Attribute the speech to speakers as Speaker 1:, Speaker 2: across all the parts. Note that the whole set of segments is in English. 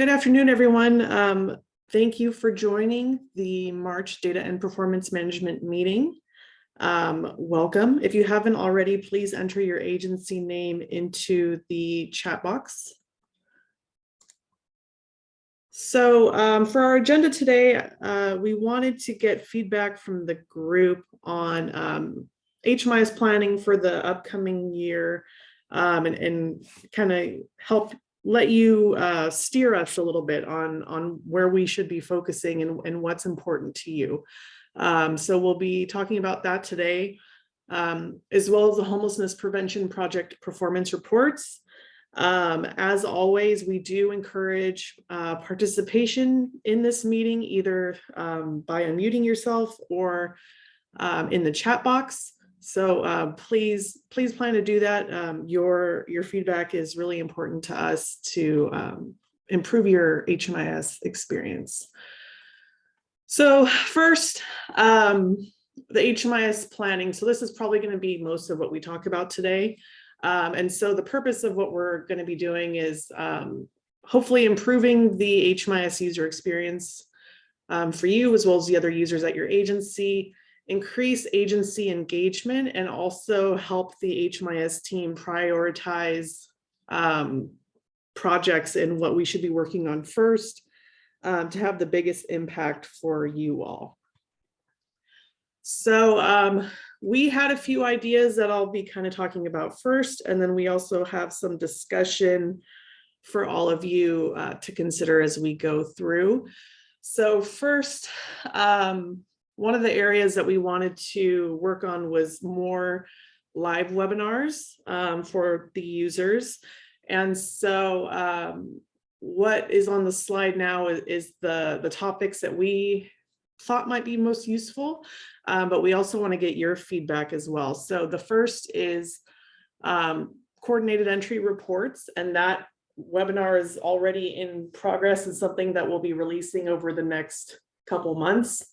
Speaker 1: Good afternoon, everyone. Thank you for joining the March Data and Performance Management meeting. Welcome. If you haven't already, please enter your agency name into the chat box. So for our agenda today, we wanted to get feedback from the group on HMIS planning for the upcoming year and kind of help let you steer us a little bit on where we should be focusing and what's important to you. So we'll be talking about that today, as well as the homelessness prevention project performance reports. As always, we do encourage participation in this meeting, either by unmuting yourself or in the chat box. So please plan to do that. Your feedback is really important to us to improve your HMIS experience. So first, the HMIS planning. So this is probably going to be most of what we talk about today. And so the purpose of what we're going to be doing is hopefully improving the HMIS user experience for you as well as the other users at your agency, increase agency engagement, and also help the HMIS team prioritize projects and what we should be working on first to have the biggest impact for you all. So we had a few ideas that I'll be kind of talking about first, and then we also have some discussion for all of you to consider as we go through. So first, one of the areas that we wanted to work on was more live webinars for the users. And so what is on the slide now is the topics that we thought might be most useful, but we also want to get your feedback as well. So the first is coordinated entry reports, and that webinar is already in progress and something that we'll be releasing over the next couple months.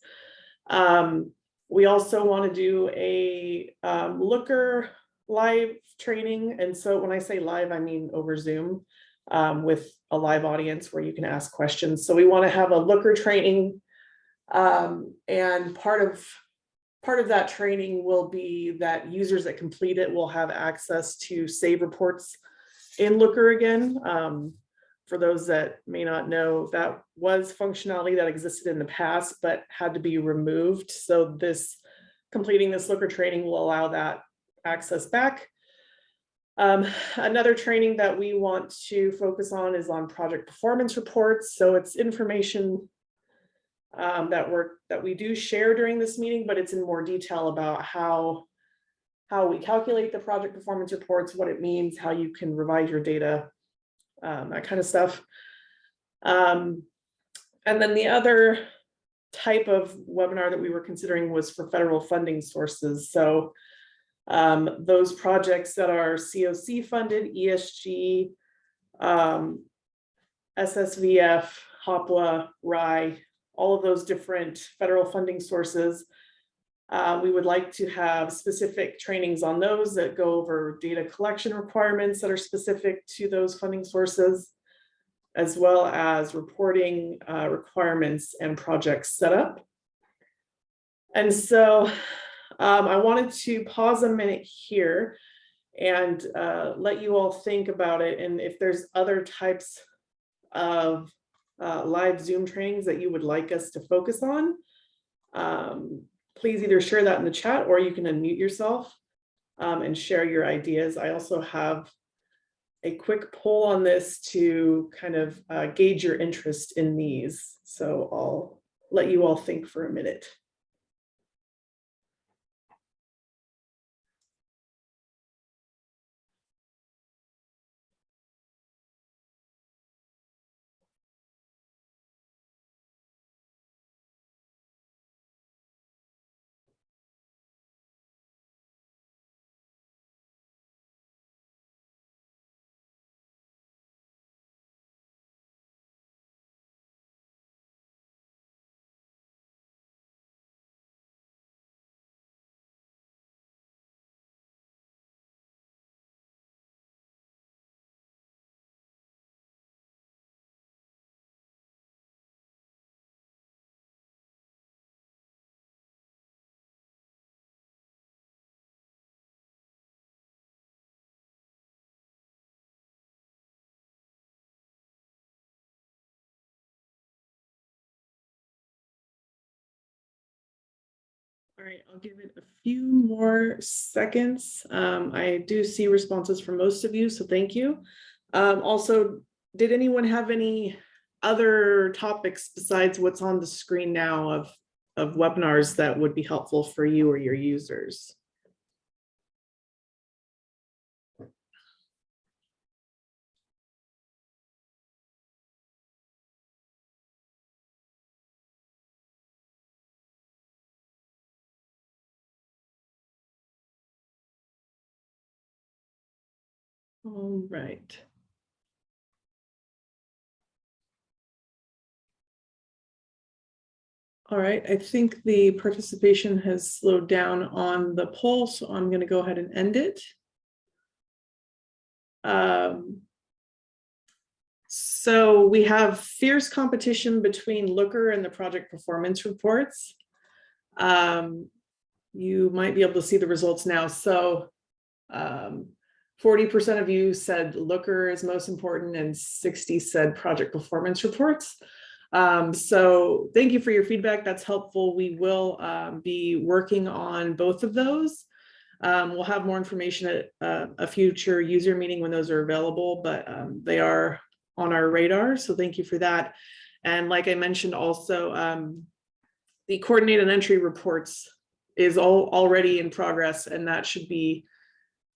Speaker 1: We also want to do a Looker live training, and so when I say live, I mean over Zoom with a live audience where you can ask questions. So we want to have a Looker training. And part of that training will be that users that complete it will have access to save reports in Looker again. For those that may not know, that was functionality that existed in the past but had to be removed. So completing this Looker training will allow that access back. Another training that we want to focus on is on project performance reports. So it's information that we do share during this meeting, but it's in more detail about how we calculate the project performance reports, what it means, how you can revise your data, that kind of stuff. And then the other type of webinar that we were considering was for federal funding sources. So those projects that are COC funded, ESG, SSVF, HOPWA, RIE, all of those different federal funding sources. We would like to have specific trainings on those that go over data collection requirements that are specific to those funding sources, as well as reporting requirements and project setup. And so I wanted to pause a minute here and let you all think about it. And if there's other types of live Zoom trainings that you would like us to focus on, please either share that in the chat or you can unmute yourself and share your ideas. I also have a quick poll on this to kind of gauge your interest in these. So I'll let you all think for a minute. All right, I'll give it a few more seconds. I do see responses from most of you, so thank you. Also, did anyone have any other topics besides what's on the screen now of webinars that would be helpful for you or your users? All right. All right, I think the participation has slowed down on the poll, so I'm going to go ahead and end it. So we have fierce competition between Looker and the project performance reports. You might be able to see the results now. So 40% of you said Looker is most important and 60 said project performance reports. So thank you for your feedback. That's helpful. We will be working on both of those. We'll have more information at a future user meeting when those are available, but they are on our radar. So thank you for that. And like I mentioned also, the coordinated entry reports is already in progress, and that should be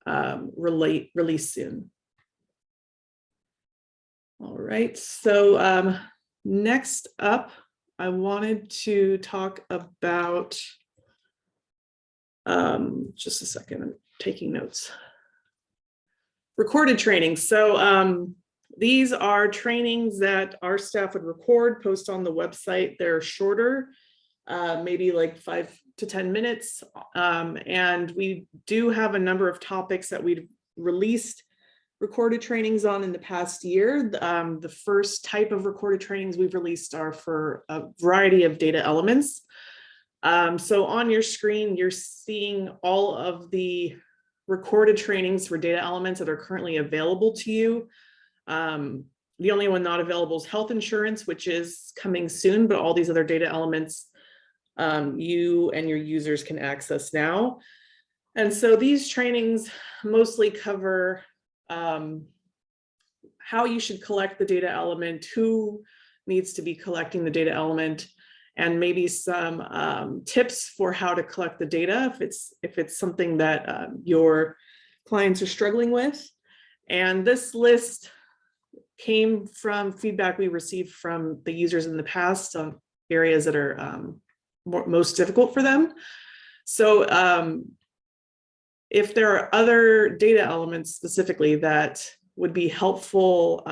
Speaker 1: released soon. All right, so next up, I wanted to talk about, just a second, I'm taking notes. Recorded training. So these are trainings that our staff would record, post on the website. They're shorter, maybe like 5 to 10 minutes. And we do have a number of topics that we've released recorded trainings on in the past year. The first type of recorded trainings we've released are for a variety of data elements. So on your screen, you're seeing all of the recorded trainings for data elements that are currently available to you. The only one not available is health insurance, which is coming soon, but all these other data elements you and your users can access now. And so these trainings mostly cover how you should collect the data element, who needs to be collecting the data element, and maybe some tips for how to collect the data if it's something that your clients are struggling with. And this list came from feedback we received from the users in the past on areas that are most difficult for them. So if there are other data elements specifically that would be helpful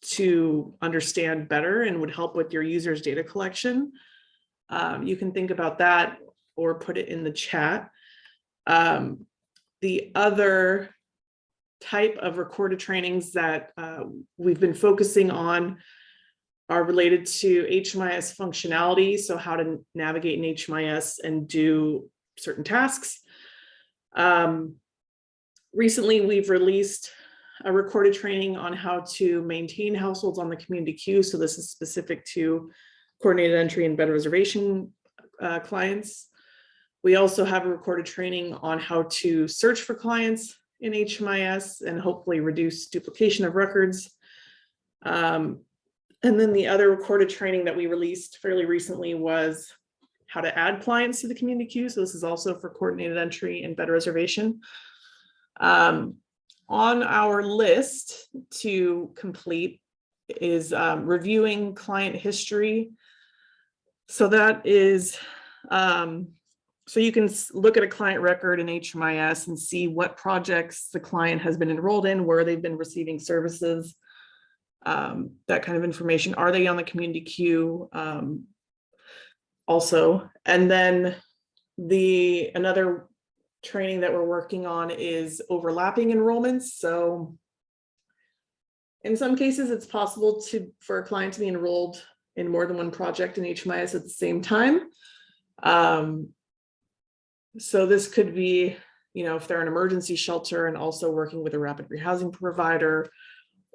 Speaker 1: to understand better and would help with your users' data collection, you can think about that or put it in the chat. The other type of recorded trainings that we've been focusing on are related to HMIS functionality, so how to navigate in HMIS and do certain tasks. Recently, we've released a recorded training on how to maintain households on the community queue. So this is specific to coordinated entry and bed reservation clients. We also have a recorded training on how to search for clients in HMIS and hopefully reduce duplication of records. And then the other recorded training that we released fairly recently was how to add clients to the community queue. So this is also for coordinated entry and bed reservation. On our list to complete is reviewing client history. So that is, so you can look at a client record in HMIS and see what projects the client has been enrolled in, where they've been receiving services, that kind of information. Are they on the community queue also? And then another training that we're working on is overlapping enrollments. So in some cases, it's possible for a client to be enrolled in more than one project in HMIS at the same time. So this could be, if they're an emergency shelter and also working with a rapid rehousing provider,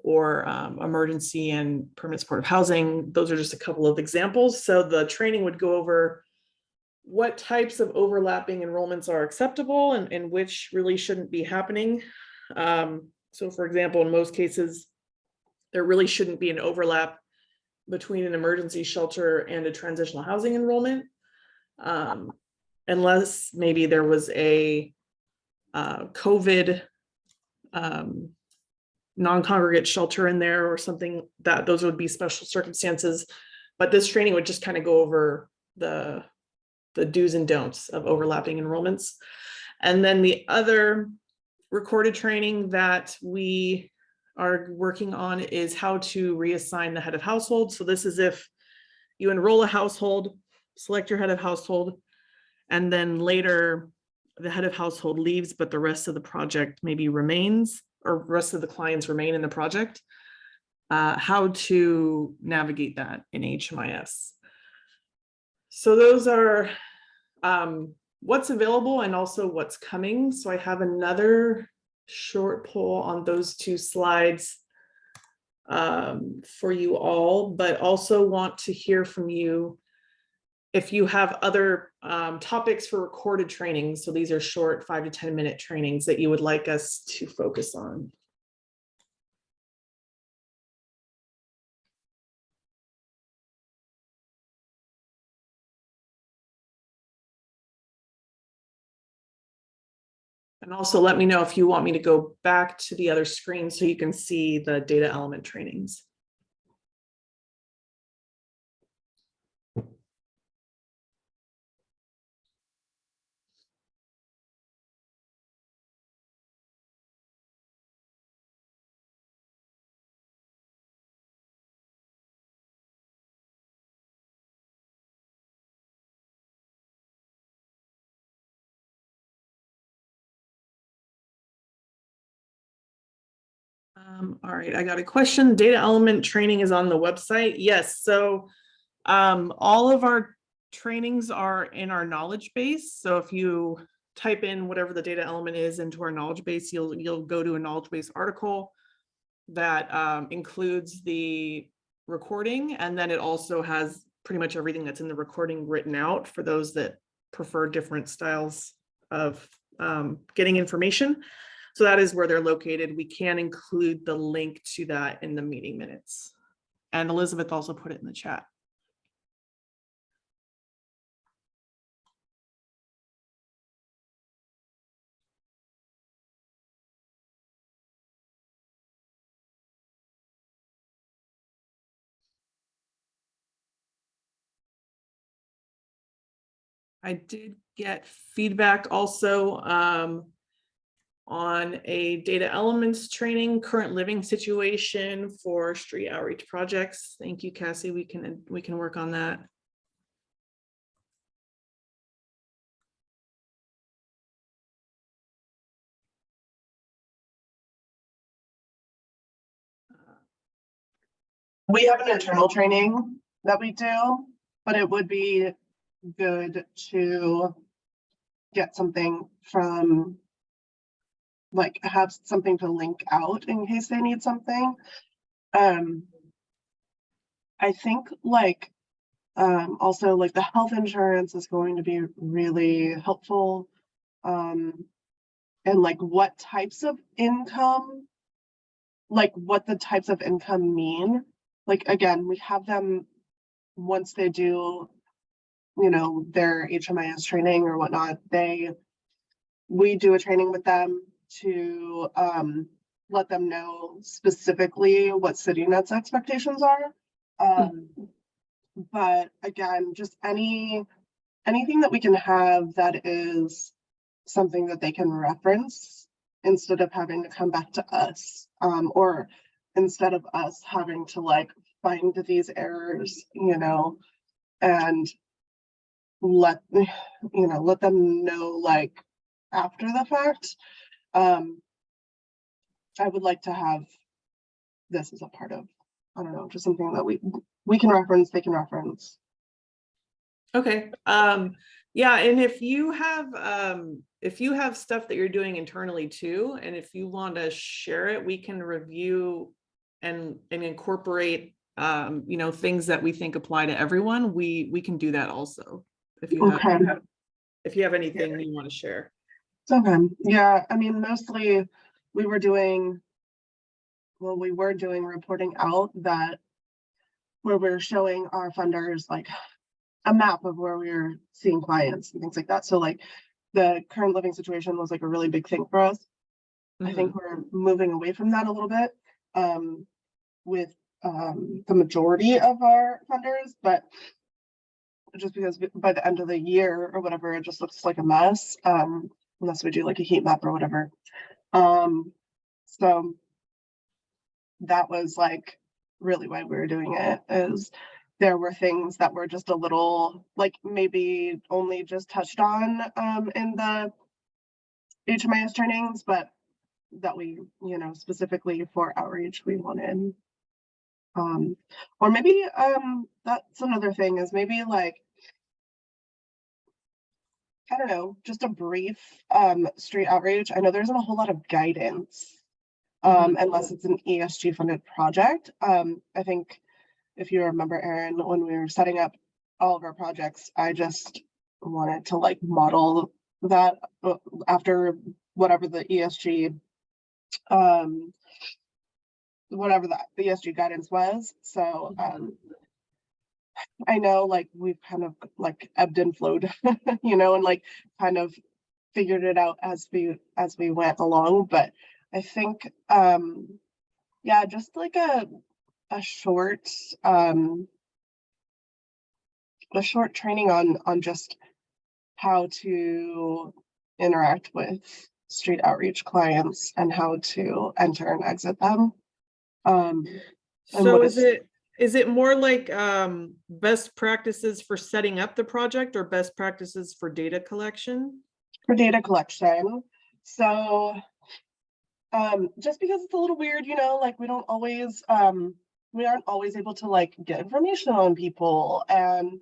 Speaker 1: or emergency and permanent supportive housing. Those are just a couple of examples. So the training would go over what types of overlapping enrollments are acceptable and which really shouldn't be happening. So for example, in most cases, there really shouldn't be an overlap between an emergency shelter and a transitional housing enrollment. Unless maybe there was a COVID non-congregate shelter in there or something, that those would be special circumstances. But this training would just kind of go over the do's and don'ts of overlapping enrollments. And then the other recorded training that we are working on is how to reassign the head of household. So this is if you enroll a household, select your head of household, and then later the head of household leaves, but the rest of the project maybe remains, or rest of the clients remain in the project. How to navigate that in HMIS. So those are what's available and also what's coming. So I have another short poll on those two slides for you all, but also want to hear from you if you have other topics for recorded trainings. So these are short 5 to 10 minute trainings that you would like us to focus on. And also let me know if you want me to go back to the other screen so you can see the data element trainings. All right, I got a question. Data element training is on the website. Yes, so all of our trainings are in our knowledge base. So if you type in whatever the data element is into our knowledge base, you'll go to a knowledge base article that includes the recording, and then it also has pretty much everything that's in the recording written out for those that prefer different styles of getting information. So that is where they're located. We can include the link to that in the meeting minutes. And Elizabeth also put it in the chat. I did get feedback also on a data elements training, current living situation for street outreach projects. Thank you, Cassie. We can work on that.
Speaker 2: We have an internal training that we do, but it would be good to get something from, like, have something to link out in case they need something. I think also like the health insurance is going to be really helpful. And like what types of income, like what the types of income mean. Like, again, we have them once they do, you know, their HMIS training or whatnot, we do a training with them to let them know specifically what CityNet's expectations are. But again, just anything that we can have that is something that they can reference instead of having to come back to us, or instead of us having to like find these errors, you know, and let them know like after the fact. I would like to have this as a part of, I don't know, just something that we can reference, they can reference.
Speaker 1: Okay. Yeah, and if you have stuff that you're doing internally too, and if you want to share it, we can review and incorporate you know, things that we think apply to everyone. We can do that also
Speaker 2: Okay.
Speaker 1: if you have anything you want to share.
Speaker 2: Okay. Yeah, I mean, mostly we were doing, well, we were doing reporting out that where we're showing our funders like a map of where we're seeing clients and things like that. So like the current living situation was like a really big thing for us. I think we're moving away from that a little bit with the majority of our funders, but just because by the end of the year or whatever, it just looks like a mess, unless we do like a heat map or whatever. So that was like really why we were doing it, is there were things that were just a little like maybe only just touched on in the HMIS trainings, but that we, you know, specifically for outreach we wanted. Or maybe that's another thing, is maybe like, I don't know, just a brief street outreach. I know there isn't a whole lot of guidance unless it's an ESG funded project. I think if you remember, Erin, when we were setting up all of our projects, I just wanted to like model that after whatever the ESG whatever the ESG guidance was. So I know like we've kind of like ebbed and flowed, you know, and like kind of figured it out as we went along. But I think yeah, just like a short training on just how to interact with street outreach clients and how to enter and exit them.
Speaker 1: So is it more like best practices for setting up the project or best practices for data collection?
Speaker 2: For data collection. So just because it's a little weird, you know, like we aren't always able to like get information on people, and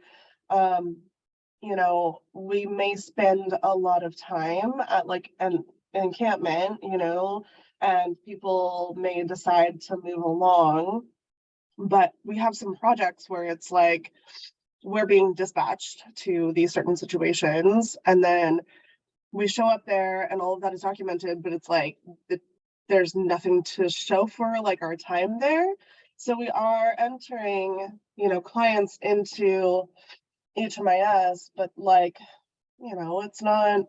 Speaker 2: you know, we may spend a lot of time at like an encampment, you know, and people may decide to move along, but we have some projects where it's like we're being dispatched to these certain situations, and then we show up there and all of that is documented, but it's like there's nothing to show for like our time there. So we are entering, you know, clients into HMIS, but like, you know, it's not,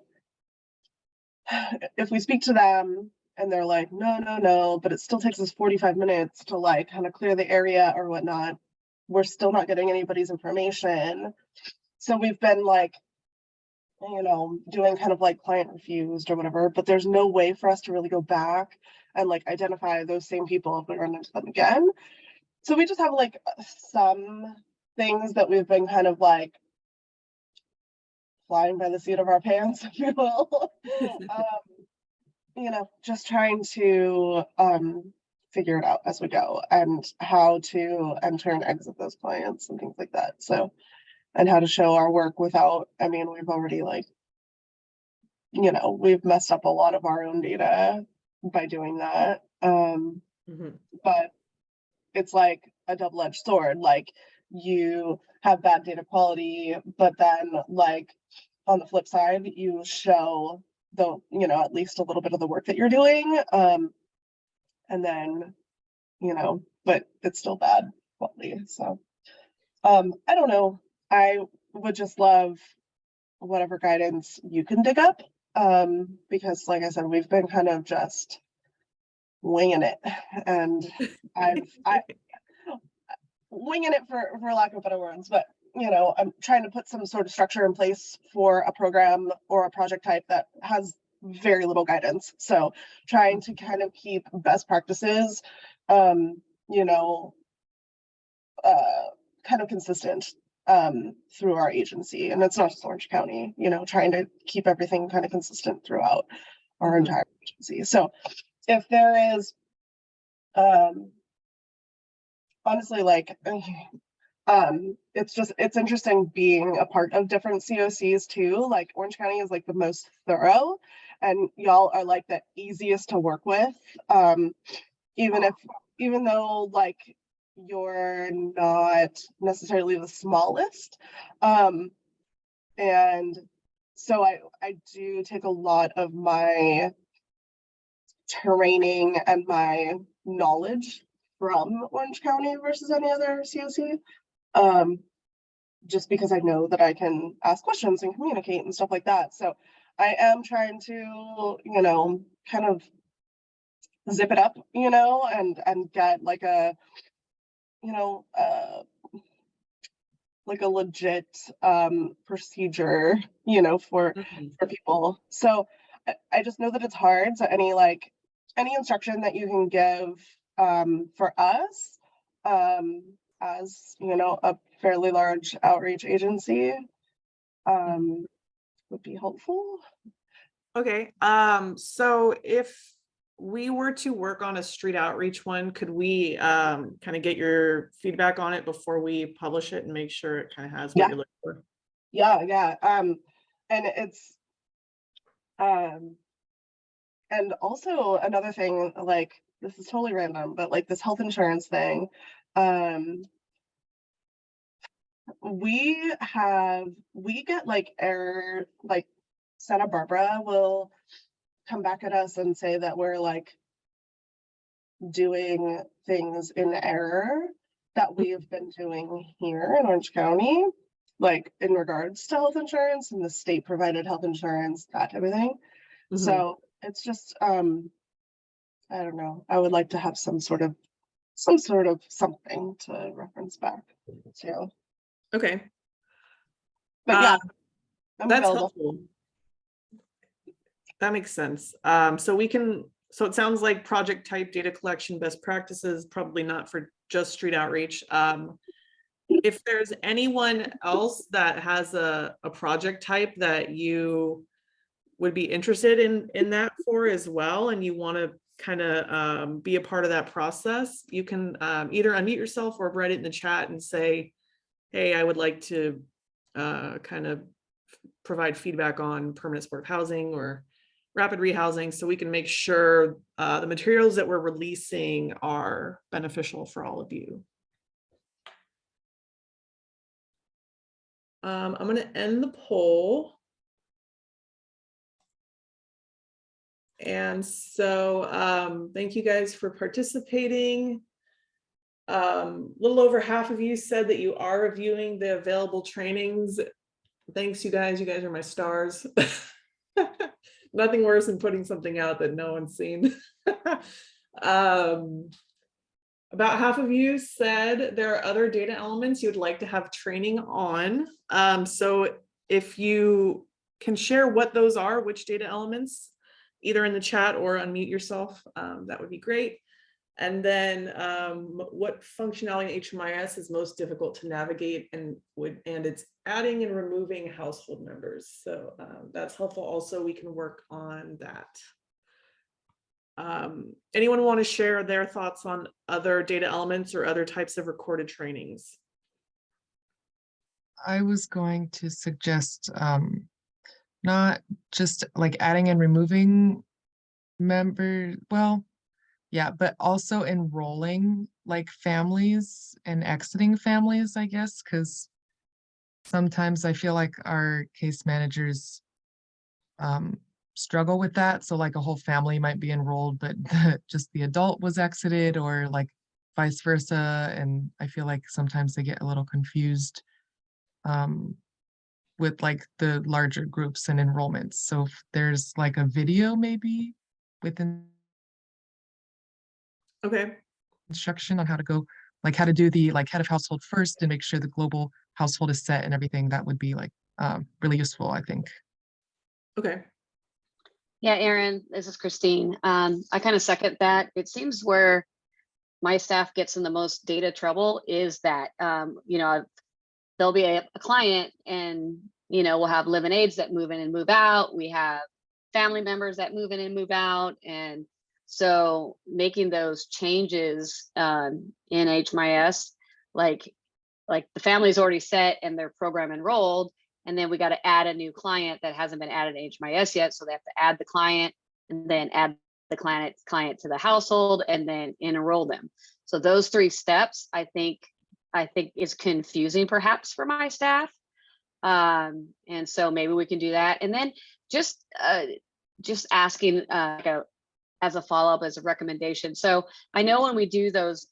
Speaker 2: if we speak to them and they're like, no, but it still takes us 45 minutes to like kind of clear the area or whatnot, we're still not getting anybody's information. So we've been like, you know, doing kind of like client refused or whatever, but there's no way for us to really go back and like identify those same people if we run into them again. So we just have like some things that we've been kind of like flying by the seat of our pants, if you will. You know, just trying to figure it out as we go, and how to enter and exit those clients and things like that. So, and how to show our work without, I mean, we've already like, you know, we've messed up a lot of our own data by doing that. But it's like a double-edged sword. Like you have bad data quality, but then like on the flip side, you show the, you know, at least a little bit of the work that you're doing. And then, you know, but it's still bad quality. So I don't know. I would just love whatever guidance you can dig up. Because like I said, we've been kind of just winging it, and I winging it for lack of better words, but you know, I'm trying to put some sort of structure in place for a program or a project type that has very little guidance. So trying to kind of keep best practices, you know, kind of consistent through our agency. And it's not just Orange County, you know, trying to keep everything kind of consistent throughout our entire agency. So if there is honestly like it's interesting being a part of different COCs too. Like Orange County is like the most thorough, and y'all are like the easiest to work with. Even though like you're not necessarily the smallest, And so I do take a lot of my training and my knowledge from Orange County versus any other COC. Just because I know that I can ask questions and communicate and stuff like that. So I am trying to, kind of zip it up, and get like a, like a legit procedure, for
Speaker 1: Mhm.
Speaker 2: people. So I just know that it's hard. So any instruction that you can give for us, as a fairly large outreach agency, would be helpful.
Speaker 1: Okay, so if we were to work on a street outreach one, could we kind of get your feedback on it before we publish it and make sure it kind of has what
Speaker 2: Yeah,
Speaker 1: you're looking for?
Speaker 2: yeah. And it's um and also another thing, like this is totally random, but like this health insurance thing, um we get like error, like Santa Barbara will come back at us and say that we're like doing things in error that we've been doing here in Orange County, like in regards to health insurance and the state provided health insurance, that type of thing.
Speaker 1: Mhm.
Speaker 2: So it's just I don't know. I would like to have some sort of something to reference back to.
Speaker 1: Okay,
Speaker 2: But
Speaker 1: uh,
Speaker 2: yeah, I'm
Speaker 1: that's
Speaker 2: available.
Speaker 1: helpful. That makes sense. So it sounds like project type data collection best practices, probably not for just street outreach. If there's anyone else that has a project type that you would be interested in that for as well, and you want to kind of be a part of that process, you can either unmute yourself or write it in the chat and say, hey, I would like to kind of provide feedback on permanent supportive housing or rapid rehousing, so we can make sure the materials that we're releasing are beneficial for all of you. I'm going to end the poll. And so thank you guys for participating. A little over half of you said that you are reviewing the available trainings. Thanks, you guys. You guys are my stars. Nothing worse than putting something out that no one's seen. About half of you said there are other data elements you would like to have training on. So if you can share what those are, which data elements, either in the chat or unmute yourself, that would be great. And then what functionality in HMIS is most difficult to navigate, and it's adding and removing household members. So that's helpful. Also, we can work on that. Anyone want to share their thoughts on other data elements or other types of recorded trainings?
Speaker 3: I was going to suggest not just like adding and removing members, well, yeah, but also enrolling like families and exiting families, I guess, because sometimes I feel like our case managers struggle with that. So like a whole family might be enrolled, but just the adult was exited, or like vice versa. And I feel like sometimes they get a little confused with like the larger groups and enrollments. So if there's like a video maybe within
Speaker 1: Okay.
Speaker 3: instruction on how to go, like how to do the like head of household first and make sure the global household is set and everything, that would be like really useful, I think.
Speaker 1: Okay.
Speaker 4: Yeah, Erin, this is Christine. I kind of second that. It seems where my staff gets in the most data trouble is that, there'll be a client and, we'll have live-in aides that move in and move out. We have family members that move in and move out. And so making those changes in HMIS, like the family's already set and their program enrolled, and then we got to add a new client that hasn't been added to HMIS yet. So they have to add the client and then add the client to the household and then enroll them. So those 3 steps, I think is confusing perhaps for my staff. And so maybe we can do that. And then just asking as a follow-up, as a recommendation. So I know when we do those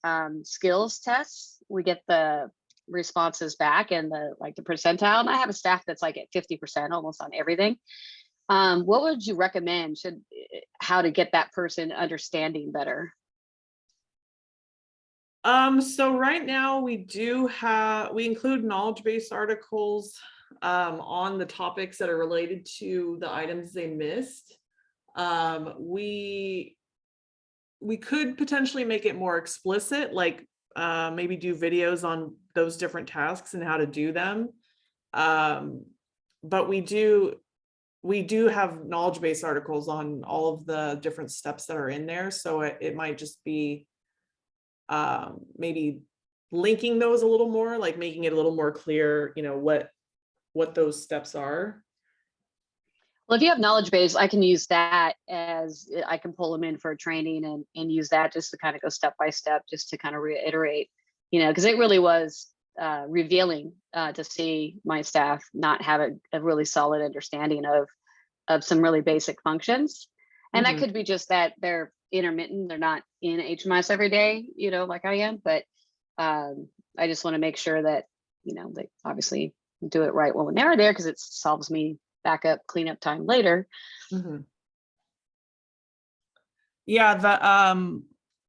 Speaker 4: skills tests, we get the responses back and the percentile. And I have a staff that's like at 50% almost on everything. What would you recommend how to get that person understanding better?
Speaker 1: So right now we include knowledge-based articles on the topics that are related to the items they missed. We could potentially make it more explicit, like maybe do videos on those different tasks and how to do them. But we do have knowledge-based articles on all of the different steps that are in there. So it might just be maybe linking those a little more, like making it a little more clear, what those steps are.
Speaker 4: Well, if you have knowledge base, I can use that as I can pull them in for a training and use that just to kind of go step by step, just to kind of reiterate, because it really was revealing to see my staff not have a really solid understanding of some really basic functions. And that could be just that they're intermittent, they're not in HMIS every day, like I am, but I just want to make sure that, they obviously do it right when they're there, because it solves me backup cleanup time later.
Speaker 1: Yeah,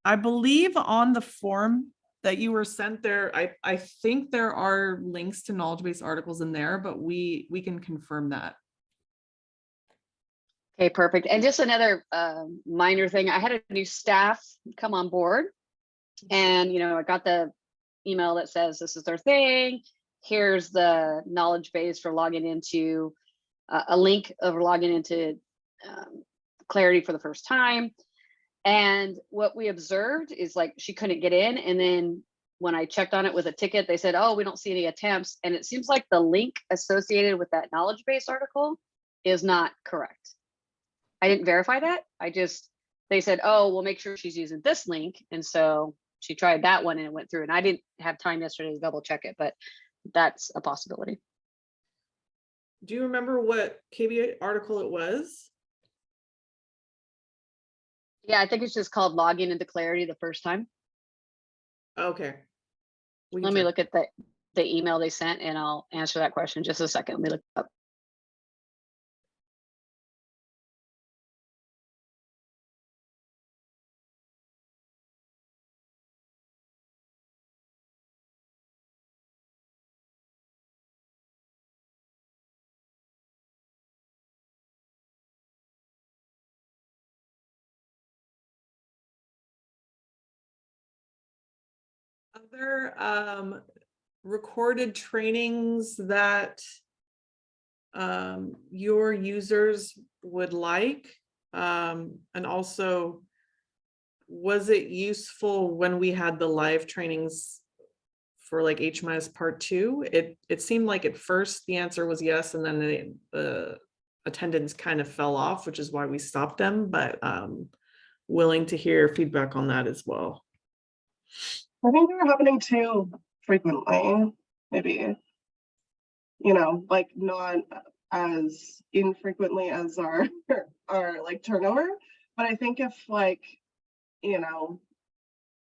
Speaker 1: I believe on the form that you were sent there, I think there are links to knowledge-based articles in there, but we can confirm that.
Speaker 4: Okay, perfect. And just another minor thing, I had a new staff come on board, and I got the email that says this is their thing. Here's the knowledge base for logging into a link of logging into Clarity for the first time. And what we observed is she couldn't get in. And then when I checked on it with a ticket, they said, oh, we don't see any attempts. And it seems like the link associated with that knowledge base article is not correct. I didn't verify that. They said, oh, we'll make sure she's using this link. And so she tried that one and it went through. And I didn't have time yesterday to double check it, but that's a possibility.
Speaker 1: Do you remember what KBA article it was?
Speaker 4: Yeah, I think it's just called logging into Clarity the first time.
Speaker 1: Okay.
Speaker 4: Let me look at the email they sent and I'll answer that question in just a second. Let me look it up.
Speaker 1: Other recorded trainings that your users would like, and also, was it useful when we had the live trainings for HMIS part 2? It seemed like at first the answer was yes, and then the attendance kind of fell off, which is why we stopped them, but willing to hear feedback on that as well.
Speaker 2: I think they're happening too frequently, maybe, not as infrequently as our turnover. But I think if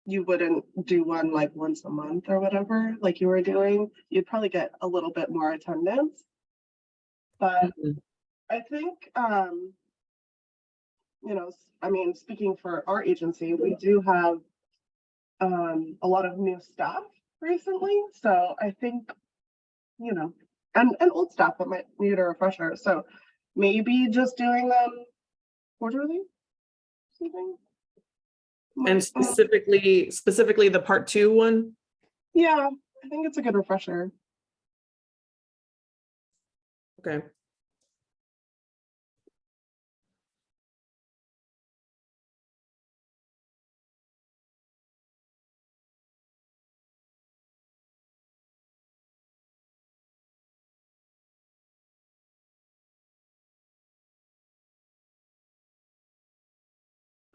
Speaker 2: you wouldn't do one once a month or whatever, like you were doing, you'd probably get a little bit more attendance. But I think, speaking for our agency, we do have a lot of new staff recently. So I think, and old staff that might need a refresher. So maybe just doing them quarterly, something.
Speaker 1: And specifically the part 2 one?
Speaker 2: Yeah, I think it's a good refresher.
Speaker 1: Okay.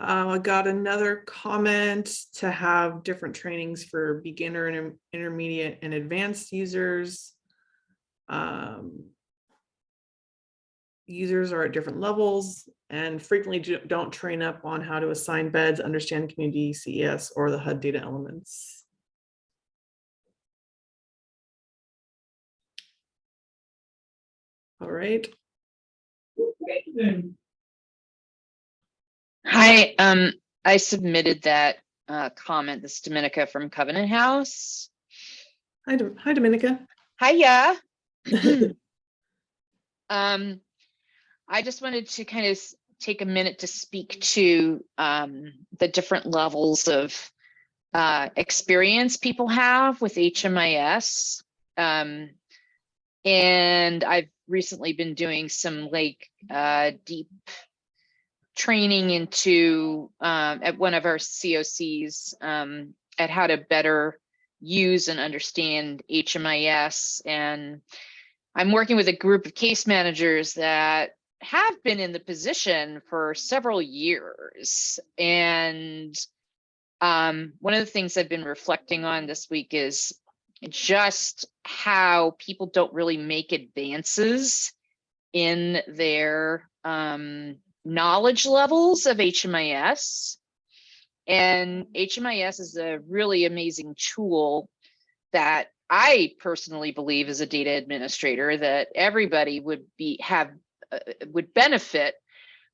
Speaker 1: I got another comment to have different trainings for beginner and intermediate and advanced users. Users are at different levels and frequently don't train up on how to assign beds, understand community CES, or the HUD data elements. All right.
Speaker 5: Hi, I submitted that comment. This is Dominica from Covenant House.
Speaker 1: Hi, hi, Dominica.
Speaker 5: Hiya. I just wanted to kind of take a minute to speak to the different levels of experience people have with HMIS. And I've recently been doing some like deep training into at one of our COCs at how to better use and understand HMIS. And I'm working with a group of case managers that have been in the position for several years. And one of the things I've been reflecting on this week is just how people don't really make advances in their knowledge levels of HMIS. And HMIS is a really amazing tool that I personally believe as a data administrator that everybody would benefit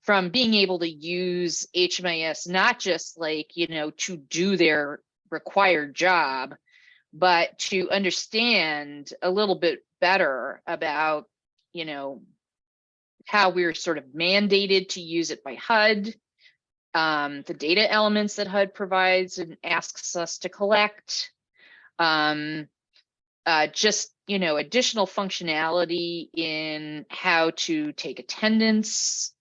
Speaker 5: from being able to use HMIS, not just like, to do their required job, but to understand a little bit better about, how we're sort of mandated to use it by HUD, the data elements that HUD provides and asks us to collect, just, additional functionality in how to take attendance,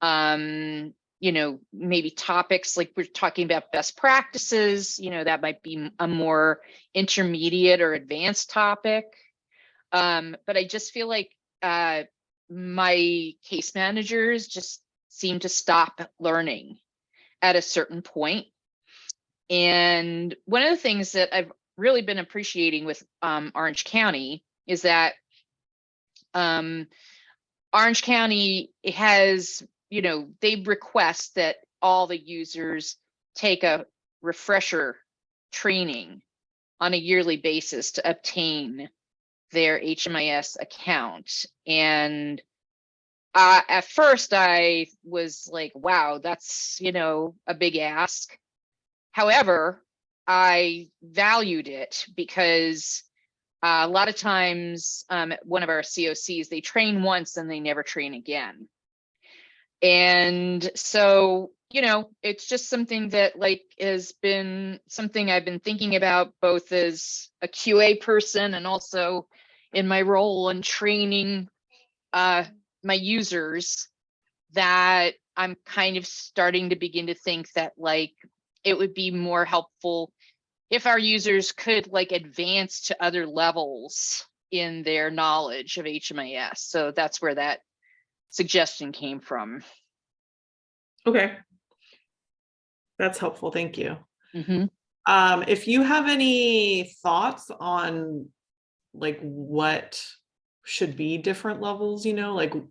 Speaker 5: maybe topics like we're talking about best practices, that might be a more intermediate or advanced topic. But I just feel like my case managers just seem to stop learning at a certain point. And one of the things that I've really been appreciating with Orange County is that Orange County has, they request that all the users take a refresher training on a yearly basis to obtain their HMIS account. And at first I was like, wow, that's, a big ask. However, I valued it because a lot of times at one of our COCs, they train once and they never train again. And so, it's just something that has been something I've been thinking about both as a QA person and also in my role in training my users, that I'm kind of starting to begin to think that it would be more helpful if our users could advance to other levels in their knowledge of HMIS. So that's where that suggestion came from.
Speaker 1: Okay. That's helpful. Thank you.
Speaker 5: Mm-hmm.
Speaker 1: If you have any thoughts on what should be different levels,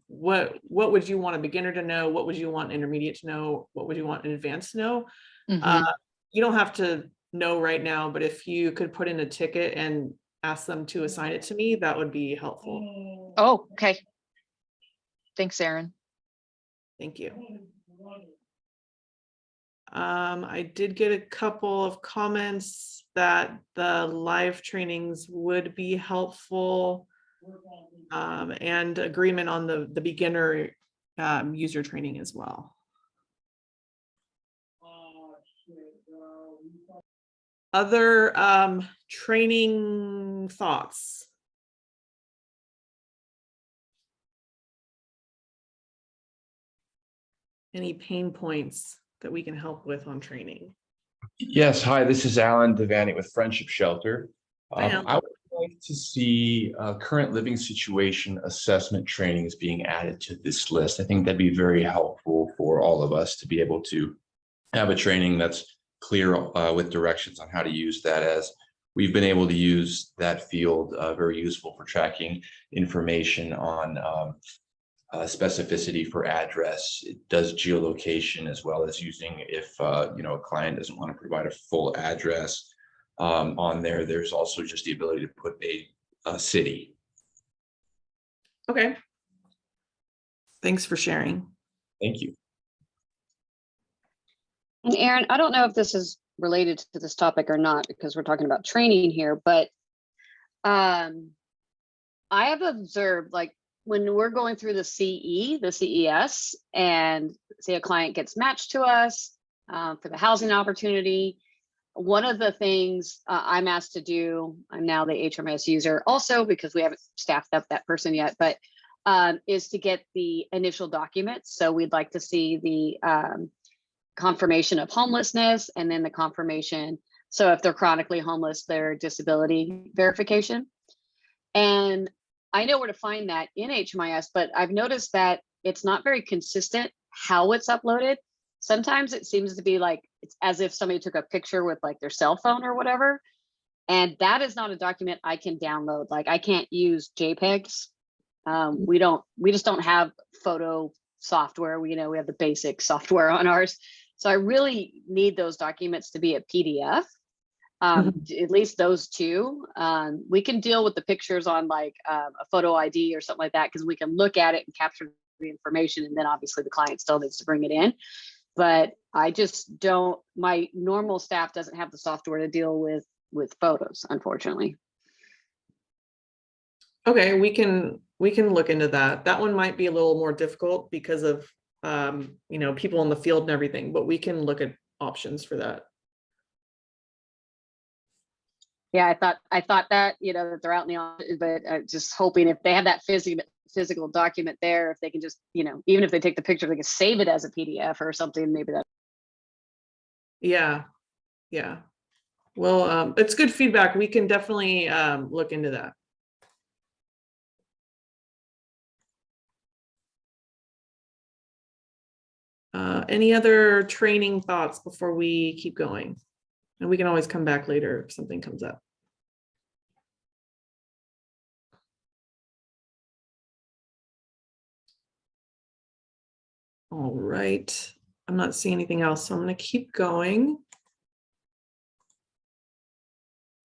Speaker 1: what would you want a beginner to know? What would you want intermediate to know? What would you want an advanced to know?
Speaker 5: Mm-hmm.
Speaker 1: You don't have to know right now, but if you could put in a ticket and ask them to assign it to me, that would be helpful.
Speaker 5: Oh, okay. Thanks, Erin.
Speaker 1: Thank you. I did get a couple of comments that the live trainings would be helpful, and agreement on the beginner user training as well. Other training thoughts? Any pain points that we can help with on training?
Speaker 6: Yes, hi, this is Alan Devaney with Friendship Shelter.
Speaker 1: Alan.
Speaker 6: I would like to see current living situation assessment trainings being added to this list. I think that'd be very helpful for all of us to be able to have a training that's clear with directions on how to use that as we've been able to use that field very useful for tracking information on specificity for address. It does geolocation as well as using if a client doesn't want to provide a full address on there. There's also just the ability to put a city.
Speaker 1: Okay. Thanks for sharing.
Speaker 6: Thank you.
Speaker 4: And Aaron, I don't know if this is related to this topic or not, because we're talking about training here, but I have observed, like, when we're going through the CES, and say a client gets matched to us for the housing opportunity, one of the things I'm asked to do, I'm now the HMIS user also because we haven't staffed up that person yet, but is to get the initial documents. So we'd like to see the confirmation of homelessness, and then the confirmation. So if they're chronically homeless, their disability verification. And I know where to find that in HMIS, but I've noticed that it's not very consistent how it's uploaded. Sometimes it seems to be like, it's as if somebody took a picture with like their cell phone or whatever. And that is not a document I can download. Like, I can't use JPEGs. We just don't have photo software. We have the basic software on ours. So I really need those documents to be a PDF. At least those two. We can deal with the pictures on like a photo ID or something like that, because we can look at it and capture the information, and then obviously the client still needs to bring it in. But I just don't, my normal staff doesn't have the software to deal with photos, unfortunately.
Speaker 1: Okay, we can look into that. That one might be a little more difficult because of people in the field and everything, but we can look at options for that.
Speaker 4: Yeah, I thought that, that they're out in the office, but just hoping if they have that physical document there, if they can just, even if they take the picture, they can save it as a PDF or something, maybe that.
Speaker 1: Yeah. Well, it's good feedback. We can definitely look into that. Any other training thoughts before we keep going? And we can always come back later if something comes up. All right, I'm not seeing anything else, so I'm going to keep going.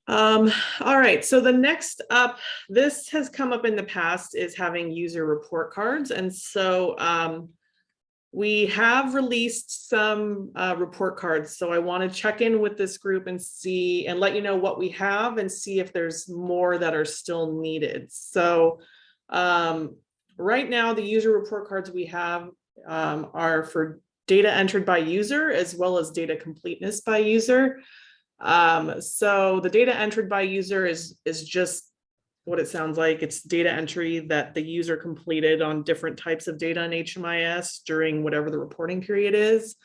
Speaker 1: All right, so the next up, this has come up in the past, is having user report cards. And so we have released some report cards. So I want to check in with this group and see, and let you know what we have and see if there's more that are still needed. So right now, the user report cards we have are for data entered by user as well as data completeness by user. So the data entered by user is just what it sounds like. It's data entry that the user completed on different types of data in HMIS during whatever the reporting period is.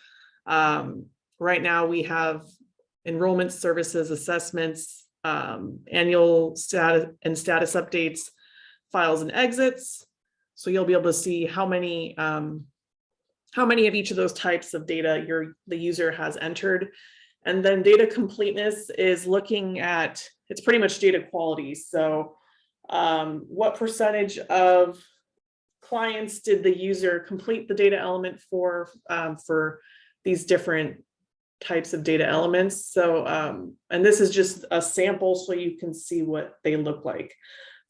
Speaker 1: Right now we have enrollment services, assessments, annual status updates, files and exits. So you'll be able to see how many of each of those types of data the user has entered. And then data completeness is looking at, it's pretty much data quality. So what percentage of clients did the user complete the data element for these different types of data elements. So, and this is just a sample so you can see what they look like.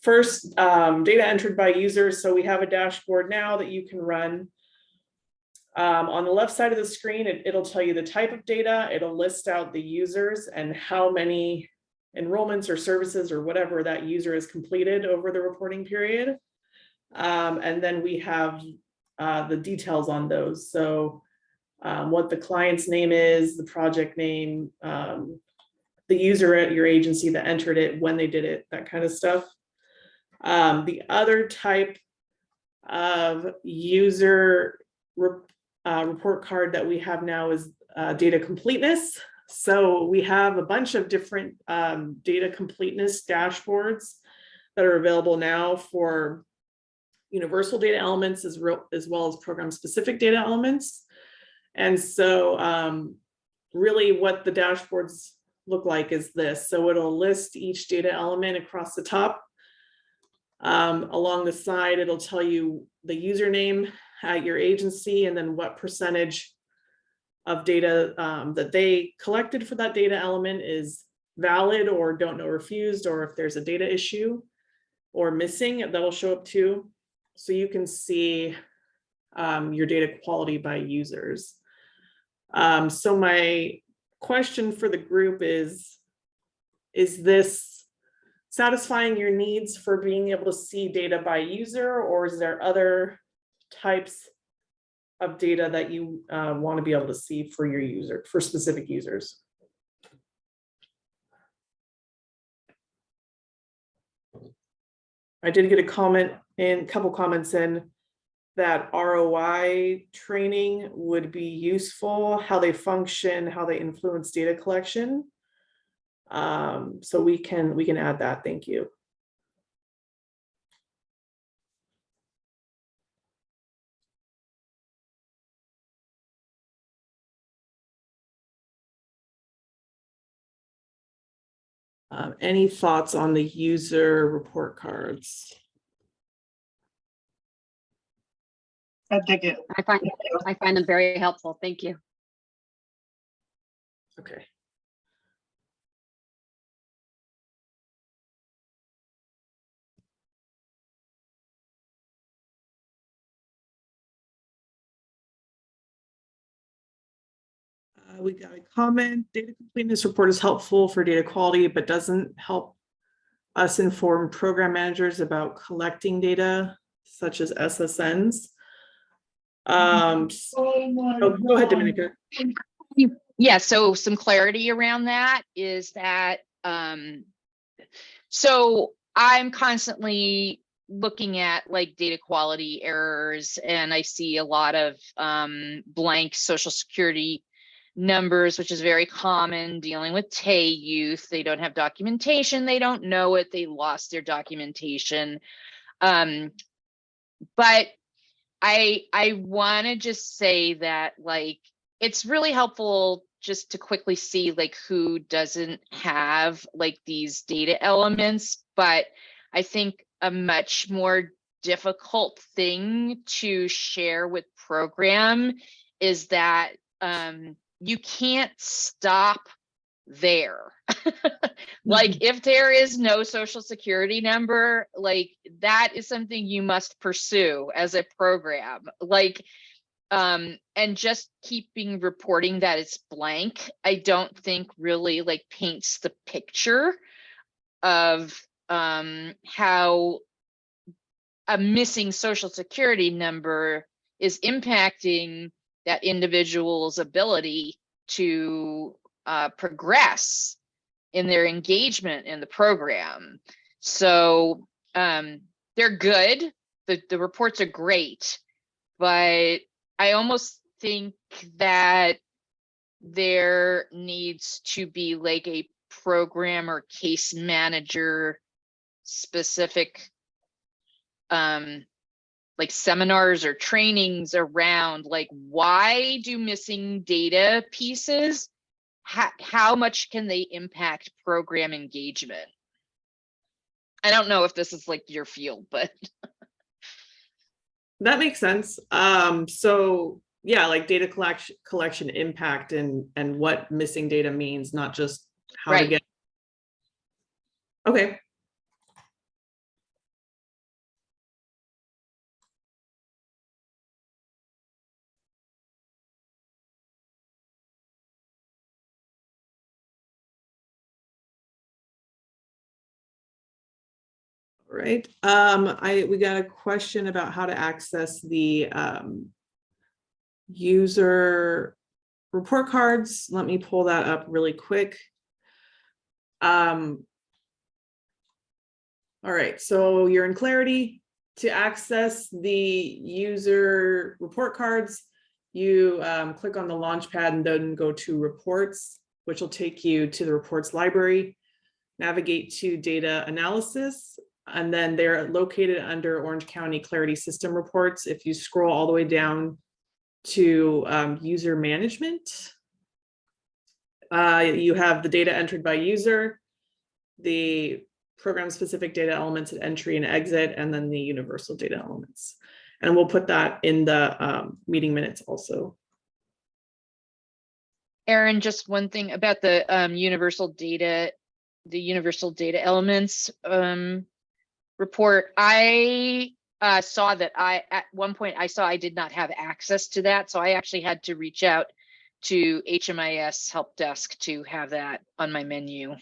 Speaker 1: First, data entered by user. So we have a dashboard now that you can run. On the left side of the screen, it'll tell you the type of data. It'll list out the users and how many enrollments or services or whatever that user has completed over the reporting period. And then we have the details on those. So what the client's name is, the project name, the user at your agency that entered it, when they did it, that kind of stuff. The other type of user report card that we have now is data completeness. So we have a bunch of different data completeness dashboards that are available now for universal data elements as well as program specific data elements. And so really what the dashboards look like is this. So it'll list each data element across the top. Along the side, it'll tell you the username at your agency and then what percentage of data that they collected for that data element is valid or don't know refused, or if there's a data issue or missing, that'll show up too. So you can see your data quality by users. So my question for the group is this satisfying your needs for being able to see data by user, or is there other types of data that you want to be able to see for your user, for specific users? I did get a comment in, couple comments in, that ROI training would be useful, how they function, how they influence data collection. So we can add that. Thank you. Any thoughts on the user report cards?
Speaker 2: I dig it.
Speaker 4: I find them very helpful. Thank you.
Speaker 1: Okay. We got a comment, data completeness report is helpful for data quality, but doesn't help us inform program managers about collecting data such as SSNs. Oh, go ahead, Dominica.
Speaker 5: Yeah, so some clarity around that is that, so I'm constantly looking at like data quality errors, and I see a lot of blank social security numbers, which is very common dealing with TAY youth. They don't have documentation, they don't know it, they lost their documentation. But I want to just say that like it's really helpful just to quickly see like who doesn't have like these data elements, but I think a much more difficult thing to share with program is that you can't stop there. Like if there is no social security number, like that is something you must pursue as a program. Like and just keeping reporting that it's blank, I don't think really like paints the picture of how a missing social security number is impacting that individual's ability to progress in their engagement in the program. So they're good. The reports are great, but I almost think that there needs to be like a program or case manager specific like seminars or trainings around like why do missing data pieces, how much can they impact program engagement? I don't know if this is like your field, but
Speaker 1: That makes sense. So yeah, like data collection impact and what missing data means, not just how to
Speaker 5: Right.
Speaker 1: get. Okay. All right. We got a question about how to access the user report cards. Let me pull that up really quick. All right, so you're in Clarity. To access the user report cards, you click on the Launchpad and then go to Reports, which will take you to the Reports library. Navigate to Data Analysis, and then they're located under Orange County Clarity System Reports. If you scroll all the way down to User Management, You have the data entered by user, the program-specific data elements at entry and exit, and then the universal data elements. And we'll put that in the meeting minutes also.
Speaker 5: Aaron, just one thing about the universal data elements report. I saw that at one point I did not have access to that, so I actually had to reach out to HMIS help desk to have that on my menu.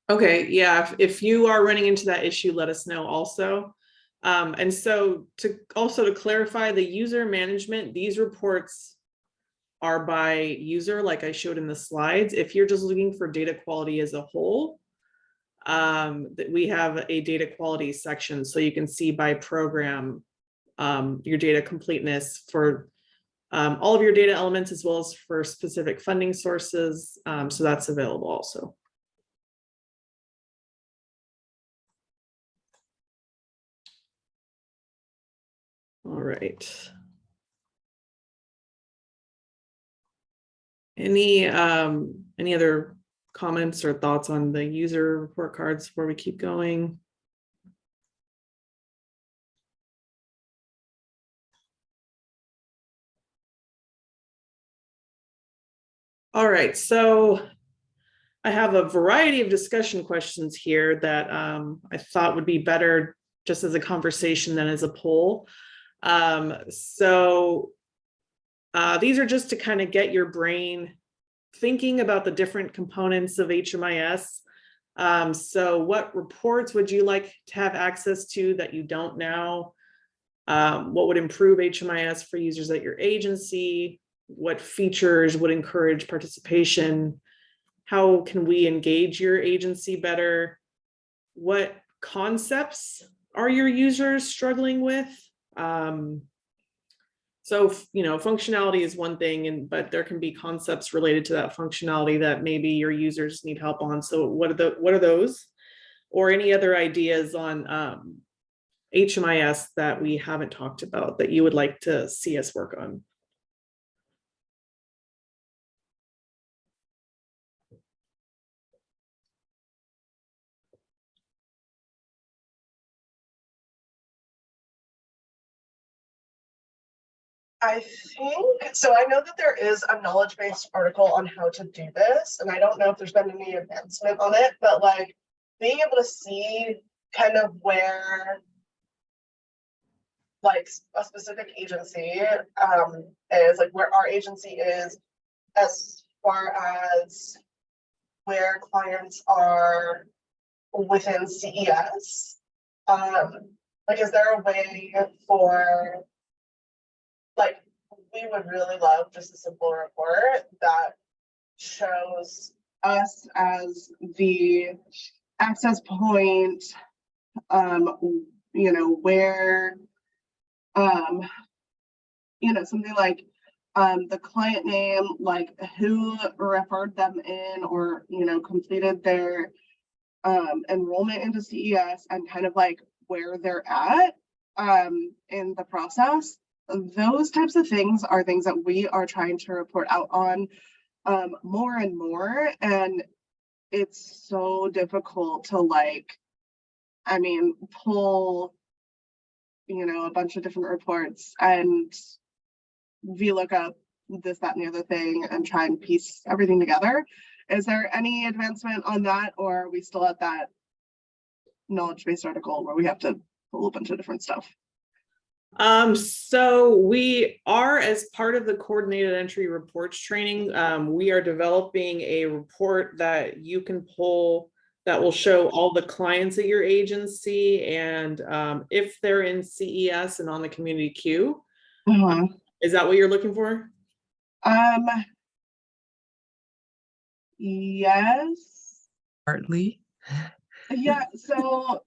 Speaker 1: Okay, yeah, if you are running into that issue, let us know also. And so to clarify the user management, these reports are by user, like I showed in the slides. If you're just looking for data quality as a whole, that we have a data quality section, so you can see by program your data completeness for all of your data elements, as well as for specific funding sources. So that's available also. All right. Any other comments or thoughts on the user report cards before we keep going? All right, so I have a variety of discussion questions here that I thought would be better just as a conversation than as a poll. These are just to kind of get your brain thinking about the different components of HMIS. So what reports would you like to have access to that you don't now? What would improve HMIS for users at your agency? What features would encourage participation? How can we engage your agency better? What concepts are your users struggling with? So, functionality is one thing, but there can be concepts related to that functionality that maybe your users need help on. So what are those? Or any other ideas on HMIS that we haven't talked about that you would like to see us work on?
Speaker 2: I think, so I know that there is a knowledge-based article on how to do this, and I don't know if there's been any advancement on it, but like being able to see kind of where like a specific agency is, like where our agency is as far as where clients are within CES. Like, is there a way for, like, we would really love just a simple report that shows us as the access point, where, something like the client name, like who referred them in or, completed their enrollment into CES, and kind of like where they're at in the process. Those types of things are things that we are trying to report out on more and more, and it's so difficult to pull a bunch of different reports and VLOOKUP this, that, and the other thing and try and piece everything together. Is there any advancement on that, or are we still at that knowledge-based article where we have to pull a bunch of different stuff?
Speaker 1: So we are, as part of the coordinated entry reports training, we are developing a report that you can pull that will show all the clients at your agency, and if they're in CES and on the community queue. Is that what you're looking for?
Speaker 2: Yes.
Speaker 3: Partly.
Speaker 2: Yeah, so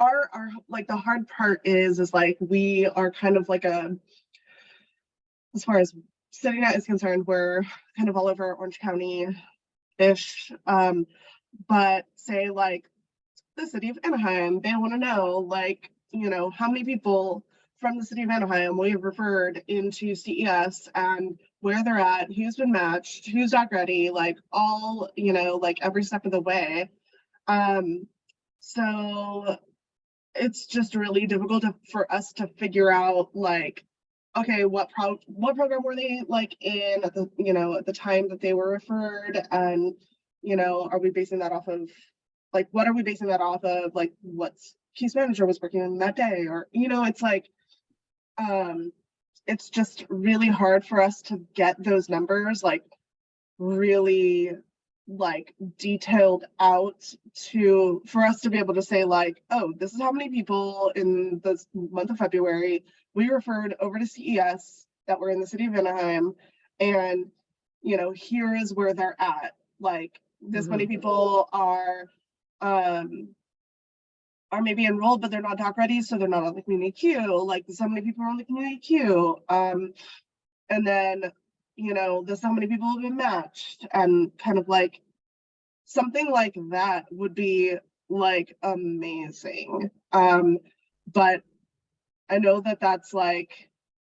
Speaker 2: our like the hard part is like we are kind of like as far as CityNet is concerned, we're kind of all over Orange County-ish. But say like the city of Anaheim, they want to know like, how many people from the city of Anaheim we have referred into CES and where they're at, who's been matched, who's not ready, like all, you know, like every step of the way. So it's just really difficult for us to figure out like, okay, what program were they like in at the, you know, at the time that they were referred, and, you know, are we basing that off of, like, what are we basing that off of, like, what's case manager was working on that day, or, you know, it's like, it's just really hard for us to get those numbers like really like detailed out for us to be able to say like, oh, this is how many people in the month of February we referred over to CES that were in the city of Anaheim, and, you know, here is where they're at. Like, this many people are maybe enrolled, but they're not doc ready, so they're not on the community queue. Like, so many people are on the community queue. And then, you know, this how many people have been matched, and kind of like something like that would be like amazing. But I know that that's like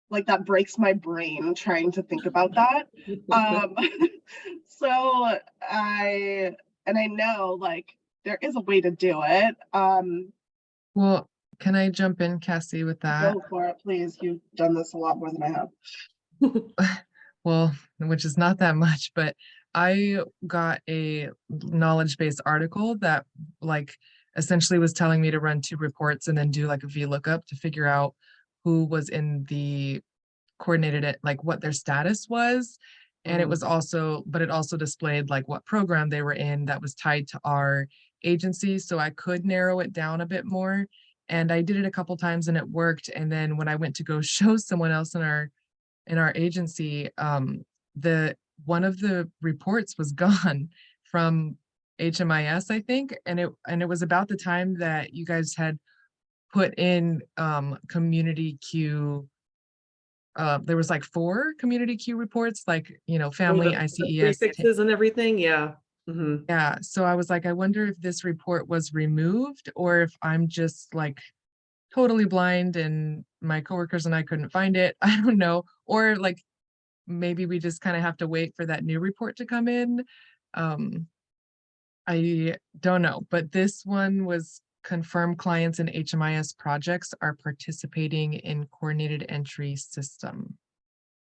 Speaker 2: that breaks my brain trying to think about that. So I know like there is a way to do it.
Speaker 3: Well, can I jump in, Cassie, with that?
Speaker 2: Go for it, please. You've done this a lot more than I have.
Speaker 3: Well, which is not that much, but I got a knowledge-based article that like essentially was telling me to run 2 reports and then do like a VLOOKUP to figure out who was in the coordinated, like what their status was. And it was also, but it also displayed like what program they were in that was tied to our agency. So I could narrow it down a bit more. And I did it a couple times and it worked. And then when I went to go show someone else in our agency, one of the reports was gone from HMIS, I think, and it was about the time that you guys had put in community queue. There was like 4 community queue reports, like, you know, family, ICES.
Speaker 1: Prefixes and everything, yeah.
Speaker 3: Yeah, so I was like, I wonder if this report was removed or if I'm just like totally blind and my coworkers and I couldn't find it. I don't know. Or like maybe we just kind of have to wait for that new report to come in. I don't know, but this one was confirmed clients in HMIS projects are participating in coordinated entry system.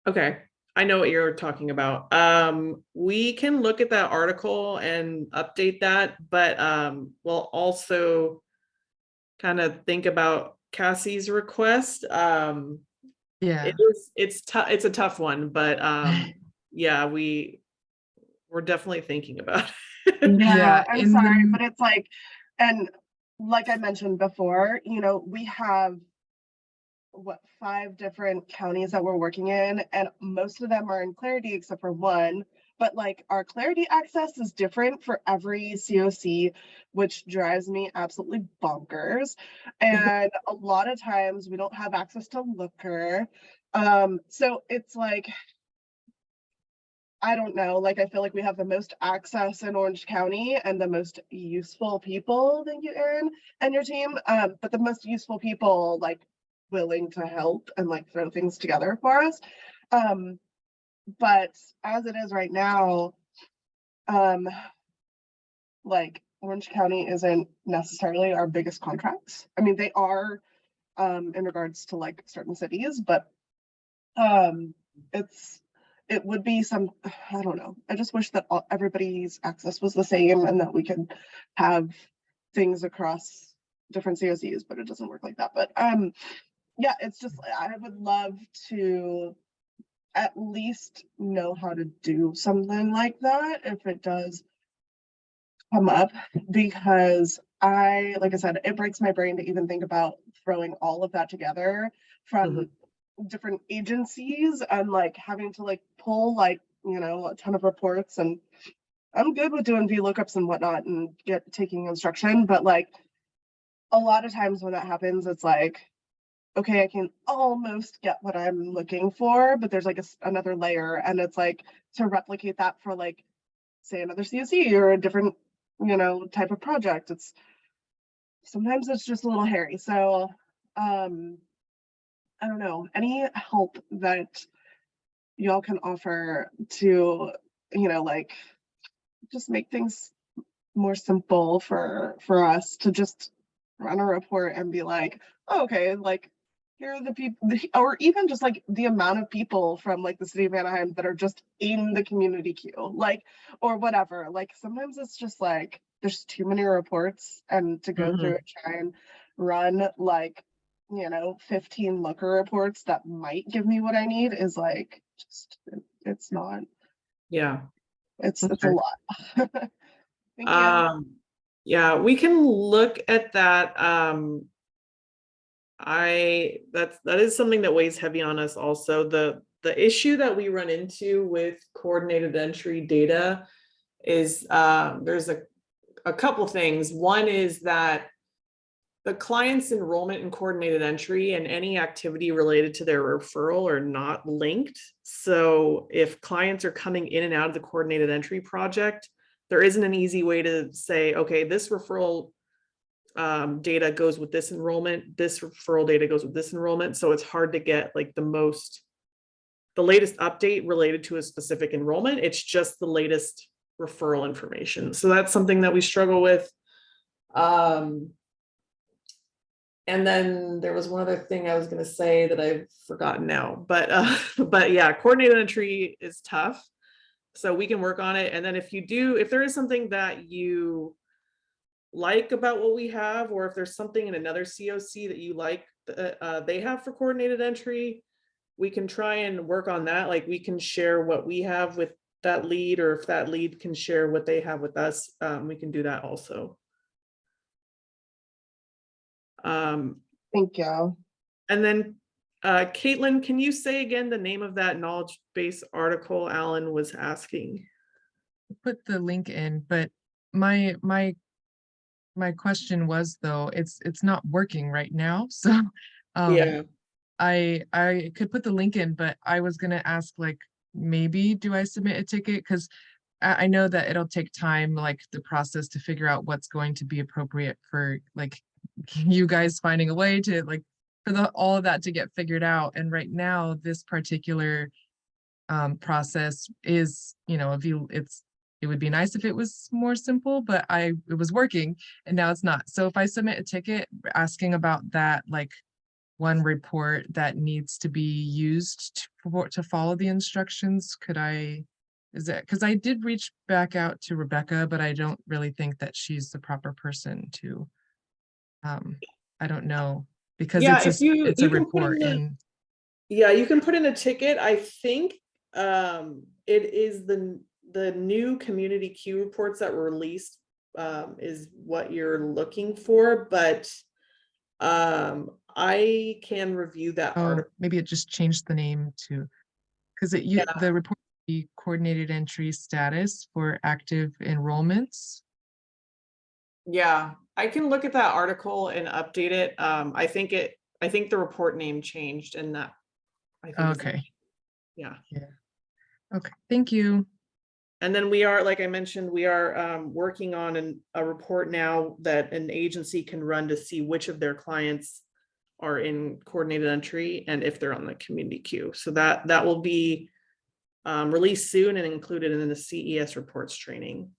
Speaker 1: Okay, I know what you're talking about. We can look at that article and update that, but we'll also kind of think about Cassie's request.
Speaker 3: Yeah.
Speaker 1: It's tough, it's a tough one, but yeah, we're definitely thinking about it.
Speaker 3: Yeah,
Speaker 2: I'm
Speaker 3: in
Speaker 2: sorry,
Speaker 3: the-
Speaker 2: but it's like, and like I mentioned before, you know, we have what 5 different counties that we're working in, and most of them are in Clarity except for one. But like our Clarity access is different for every COC, which drives me absolutely bonkers. And a lot of times we don't have access to Looker. So it's like, I don't know, like I feel like we have the most access in Orange County and the most useful people, thank you, Erin, and your team. But the most useful people like willing to help and like throw things together for us. But as it is right now, like Orange County isn't necessarily our biggest contracts. I mean, they are in regards to like certain cities, but it would be some, I don't know. I just wish that everybody's access was the same and that we could have things across different COCs, but it doesn't work like that. But yeah, it's just, I would love to at least know how to do something like that if it does come up, because like I said, it breaks my brain to even think about throwing all of that together from different agencies and like having to like pull like, you know, a ton of reports. And I'm good with doing VLOOKUPs and whatnot and taking instruction, but like a lot of times when that happens, it's like, okay, I can almost get what I'm looking for, but there's like another layer, and it's like to replicate that for like, say, another COC or a different, you know, type of project. Sometimes it's just a little hairy. So I don't know, any help that y'all can offer to, you know, like, just make things more simple for us to just run a report and be like, oh, okay, like, here are the people, or even just like the amount of people from like the city of Anaheim that are just in the community queue, like, or whatever. Like, sometimes it's just like, there's too many reports, and to go through and try and run like, you know, 15 looker reports that might give me what I need is like, just, it's not,
Speaker 1: Yeah.
Speaker 2: it's a
Speaker 3: Okay.
Speaker 2: lot. Thank you.
Speaker 1: Yeah, we can look at that. That is something that weighs heavy on us also. The issue that we run into with coordinated entry data is there's a couple things. One is that the client's enrollment in coordinated entry and any activity related to their referral are not linked. So if clients are coming in and out of the coordinated entry project, there isn't an easy way to say, okay, this referral data goes with this enrollment, this referral data goes with this enrollment. So it's hard to get like the latest update related to a specific enrollment. It's just the latest referral information. So that's something that we struggle with. And then there was one other thing I was going to say that I've forgotten now, but yeah, coordinated entry is tough. So we can work on it. And then if there is something that you like about what we have, or if there's something in another COC that you like, they have for coordinated entry, we can try and work on that. Like, we can share what we have with that lead, or if that lead can share what they have with us, we can do that also.
Speaker 2: Thank you.
Speaker 1: And then Caitlin, can you say again the name of that knowledge base article Alan was asking?
Speaker 3: Put the link in, but my question was, though, it's not working right now. So
Speaker 1: Yeah.
Speaker 3: I could put the link in, but I was gonna ask, like, maybe do I submit a ticket? Because I know that it'll take time, like the process to figure out what's going to be appropriate for like you guys finding a way to like for all of that to get figured out. And right now, this particular process is, you know, it would be nice if it was more simple, but it was working and now it's not. So if I submit a ticket asking about that, like one report that needs to be used to follow the instructions, because I did reach back out to Rebecca, but I don't really think that she's the proper person to, I don't know, because
Speaker 1: Yeah,
Speaker 3: it's
Speaker 1: you
Speaker 3: a
Speaker 1: can put
Speaker 3: report
Speaker 1: in
Speaker 3: and
Speaker 1: yeah, you can put in a ticket. I think it is the new community queue reports that were released is what you're looking for, but I can review that article.
Speaker 3: maybe it just changed the name to, because the report the coordinated entry status for active enrollments.
Speaker 1: Yeah, I can look at that article and update it. I think the report name changed, and that I think
Speaker 3: Okay.
Speaker 1: yeah.
Speaker 3: Okay, thank you.
Speaker 1: And then we are, like I mentioned, we are working on a report now that an agency can run to see which of their clients are in coordinated entry and if they're on the community queue. So that will be released soon and included in the CES reports training.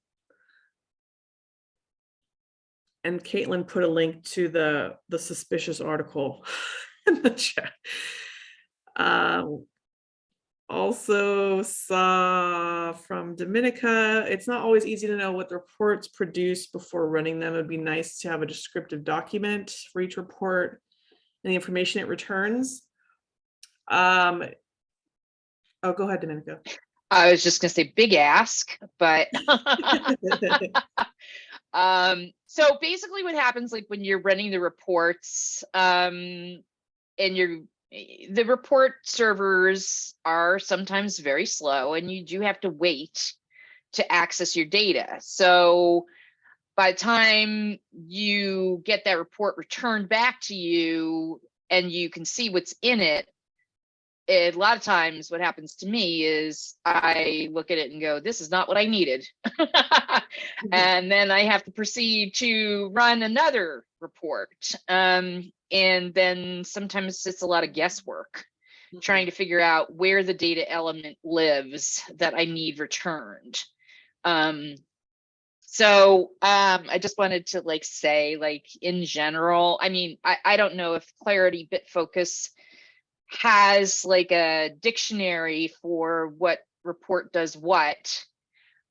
Speaker 1: And Caitlin put a link to the suspicious article in the chat. Also saw from Dominica, it's not always easy to know what the reports produce before running them. It'd be nice to have a descriptive document for each report and the information it returns. Oh, go ahead, Dominica.
Speaker 5: I was just gonna say big ask, but so basically what happens, like when you're running the reports, and the report servers are sometimes very slow and you do have to wait to access your data. So by the time you get that report returned back to you and you can see what's in it, a lot of times what happens to me is I look at it and go, this is not what I needed. And then I have to proceed to run another report. And then sometimes it's a lot of guesswork. trying to figure out where the data element lives that I need returned. I just wanted to like say, like, in general, I mean, I don't know if Clarity Bitfocus has like a dictionary for what report does what.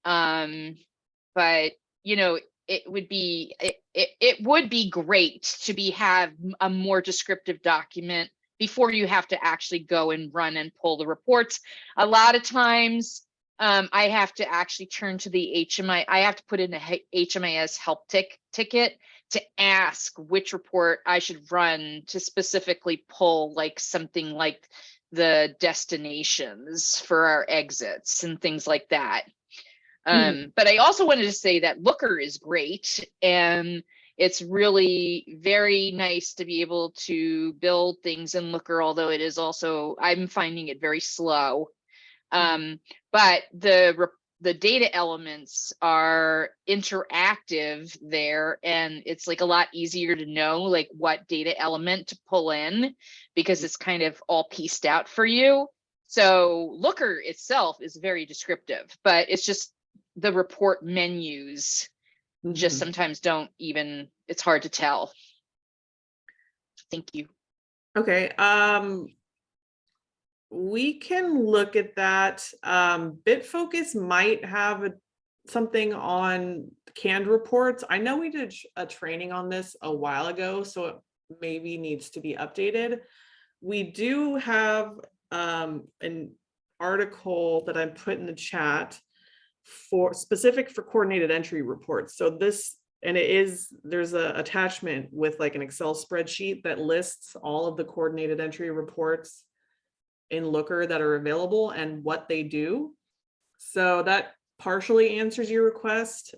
Speaker 5: But you know, it would be great to have a more descriptive document before you have to actually go and run and pull the reports. A lot of times I have to actually turn to the HMI. I have to put in a HMIS help ticket to ask which report I should run to specifically pull like something like the destinations for our exits and things like that. But I also wanted to say that Looker is great, and it's really very nice to be able to build things in Looker, although it is also, I'm finding it very slow. But the data elements are interactive there, and it's like a lot easier to know like what data element to pull in because it's kind of all pieced out for you. So Looker itself is very descriptive, but it's just the report menus just sometimes don't even, it's hard to tell. Thank you.
Speaker 1: Okay, we can look at that. Bitfocus might have something on canned reports. I know we did a training on this a while ago, so it maybe needs to be updated. We do have an article that I put in the chat for specific for coordinated entry reports. So this, and there's a attachment with like an Excel spreadsheet that lists all of the coordinated entry reports in Looker that are available and what they do. So that partially answers your request.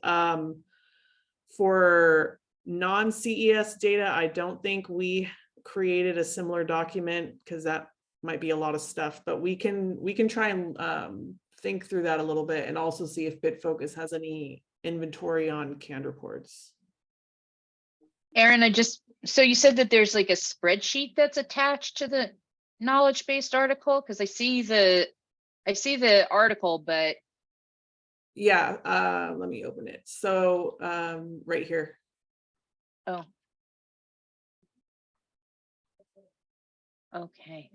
Speaker 1: For non-CES data, I don't think we created a similar document because that might be a lot of stuff, but we can try and think through that a little bit and also see if Bitfocus has any inventory on canned reports.
Speaker 5: Erin, so you said that there's like a spreadsheet that's attached to the knowledge-based article, because I see the article, but
Speaker 1: yeah, let me open it. So right here.
Speaker 5: oh, okay.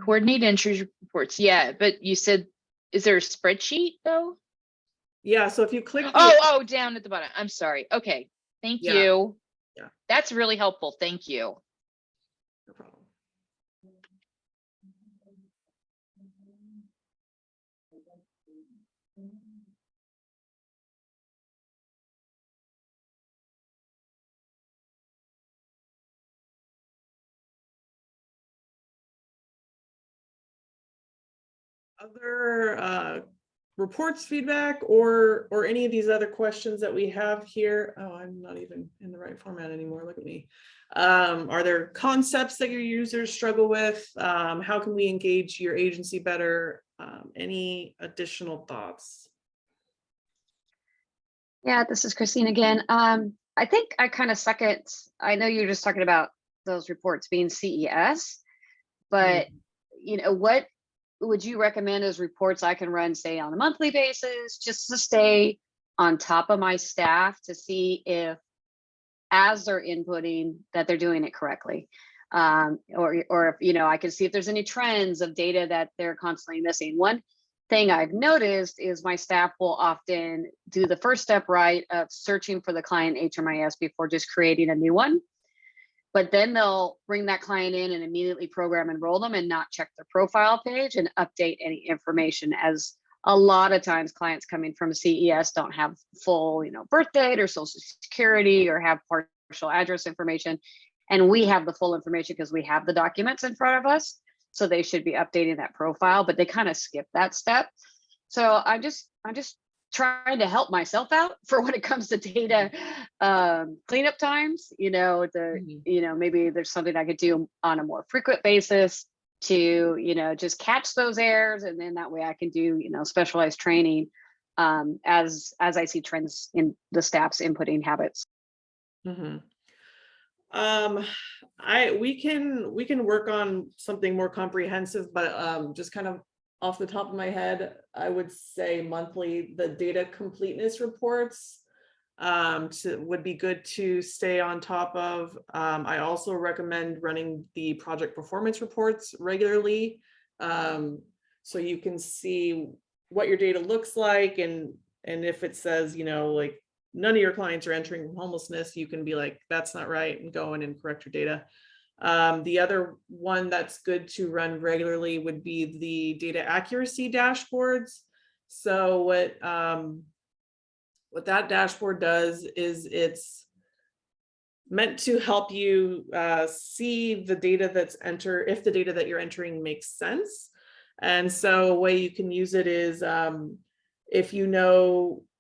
Speaker 5: Coordinate entry reports, yeah, but you said, is there a spreadsheet though?
Speaker 1: Yeah, so if you click
Speaker 5: oh, down at the bottom, I'm sorry. Okay, thank
Speaker 1: Yeah.
Speaker 5: you.
Speaker 1: Yeah.
Speaker 5: That's really helpful, thank you.
Speaker 1: no problem. Other reports, feedback, or any of these other questions that we have here. Oh, I'm not even in the right format anymore. Look at me. Are there concepts that your users struggle with? How can we engage your agency better? Any additional thoughts?
Speaker 4: Yeah, this is Christine again. I think I kind of second, I know you're just talking about those reports being CES, but you know, what would you recommend as reports I can run, say, on a monthly basis, just to stay on top of my staff to see if, as they're inputting, that they're doing it correctly? Or if, you know, I can see if there's any trends of data that they're constantly missing. One thing I've noticed is my staff will often do the first step right of searching for the client HMIS before just creating a new one. But then they'll bring that client in and immediately program enroll them and not check their profile page and update any information, as a lot of times clients coming from CES don't have full, you know, birth date or social security or have partial address information. And we have the full information because we have the documents in front of us. So they should be updating that profile, but they kind of skip that step. So I'm just trying to help myself out for when it comes to data cleanup times, you know, you know, maybe there's something I could do on a more frequent basis to, you know, just catch those errors. And then that way I can do, you know, specialized training as I see trends in the staff's inputting habits.
Speaker 1: We can work on something more comprehensive, but just kind of off the top of my head, I would say monthly, the data completeness reports would be good to stay on top of. I also recommend running the project performance reports regularly. So you can see what your data looks like, and if it says, like none of your clients are entering homelessness, you can be like, that's not right, and go in and correct your data. The other one that's good to run regularly would be the data accuracy dashboards. So what that dashboard does is it's meant to help you see the data that's if the data that you're entering makes sense. And so a way you can use it is if you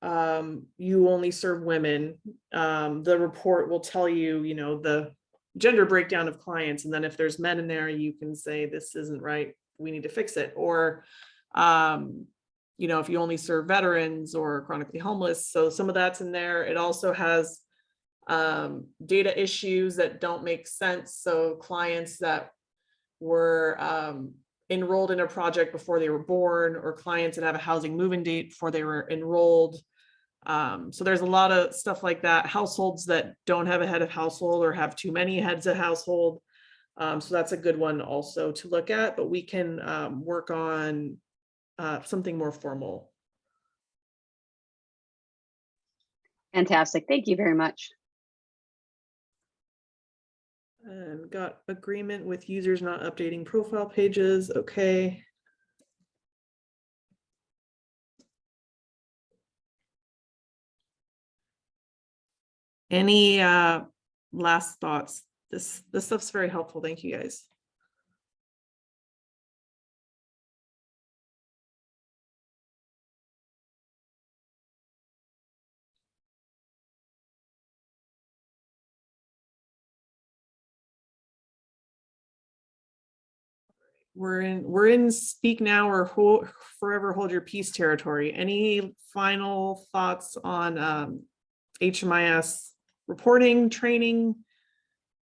Speaker 1: only serve women, the report will tell you, the gender breakdown of clients. And then if there's men in there, you can say, this isn't right, we need to fix it. Or, if you only serve veterans or chronically homeless. So some of that's in there. It also has data issues that don't make sense. So clients that were enrolled in a project before they were born, or clients that have a housing move-in date before they were enrolled. So there's a lot of stuff like that. Households that don't have a head of household or have too many heads of household. So that's a good one also to look at, but we can work on something more formal.
Speaker 4: Fantastic. Thank you very much.
Speaker 1: And got agreement with users not updating profile pages. Okay. Any last thoughts? This stuff's very helpful. Thank you, guys. We're in speak now or forever hold your peace territory. Any final thoughts on HMIS reporting, training,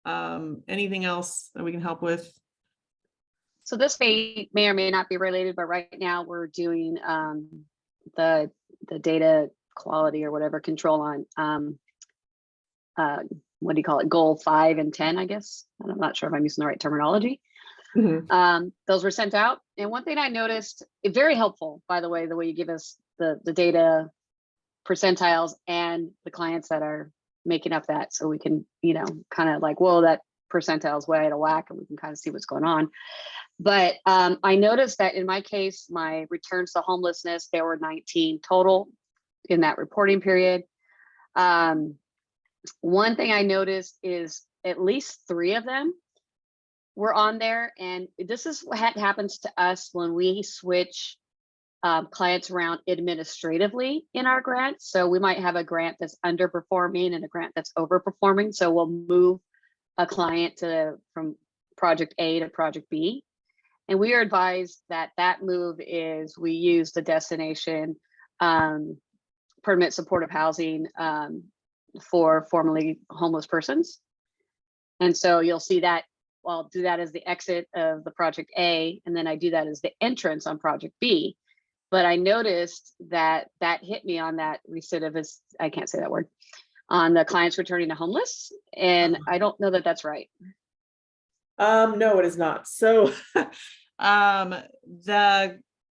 Speaker 1: anything else that we can help with?
Speaker 4: So this may or may not be related, but right now we're doing the data quality or whatever control on what do you call it, goal 5 and 10, I guess. I'm not sure if I'm using the right terminology.
Speaker 1: Mhm.
Speaker 4: Those were sent out. And one thing I noticed, very helpful, by the way you give us the data percentiles and the clients that are making up that, so we can, kind of like, whoa, that percentile is way out of whack, and we can kind of see what's going on. But I noticed that in my case, my returns to homelessness, there were 19 total in that reporting period. One thing I noticed is at least 3 of them were on there. And this is what happens to us when we switch clients around administratively in our grants. So we might have a grant that's underperforming and a grant that's overperforming. So we'll move a client from project A to project B. And we are advised that move is we use the destination permanent supportive housing for formerly homeless persons. And so you'll see that I'll do that as the exit of the project A, and then I do that as the entrance on project B. But I noticed that hit me on that recidivist, I can't say that word, on the clients returning to homeless. And I don't know that that's right.
Speaker 1: No, it is not. So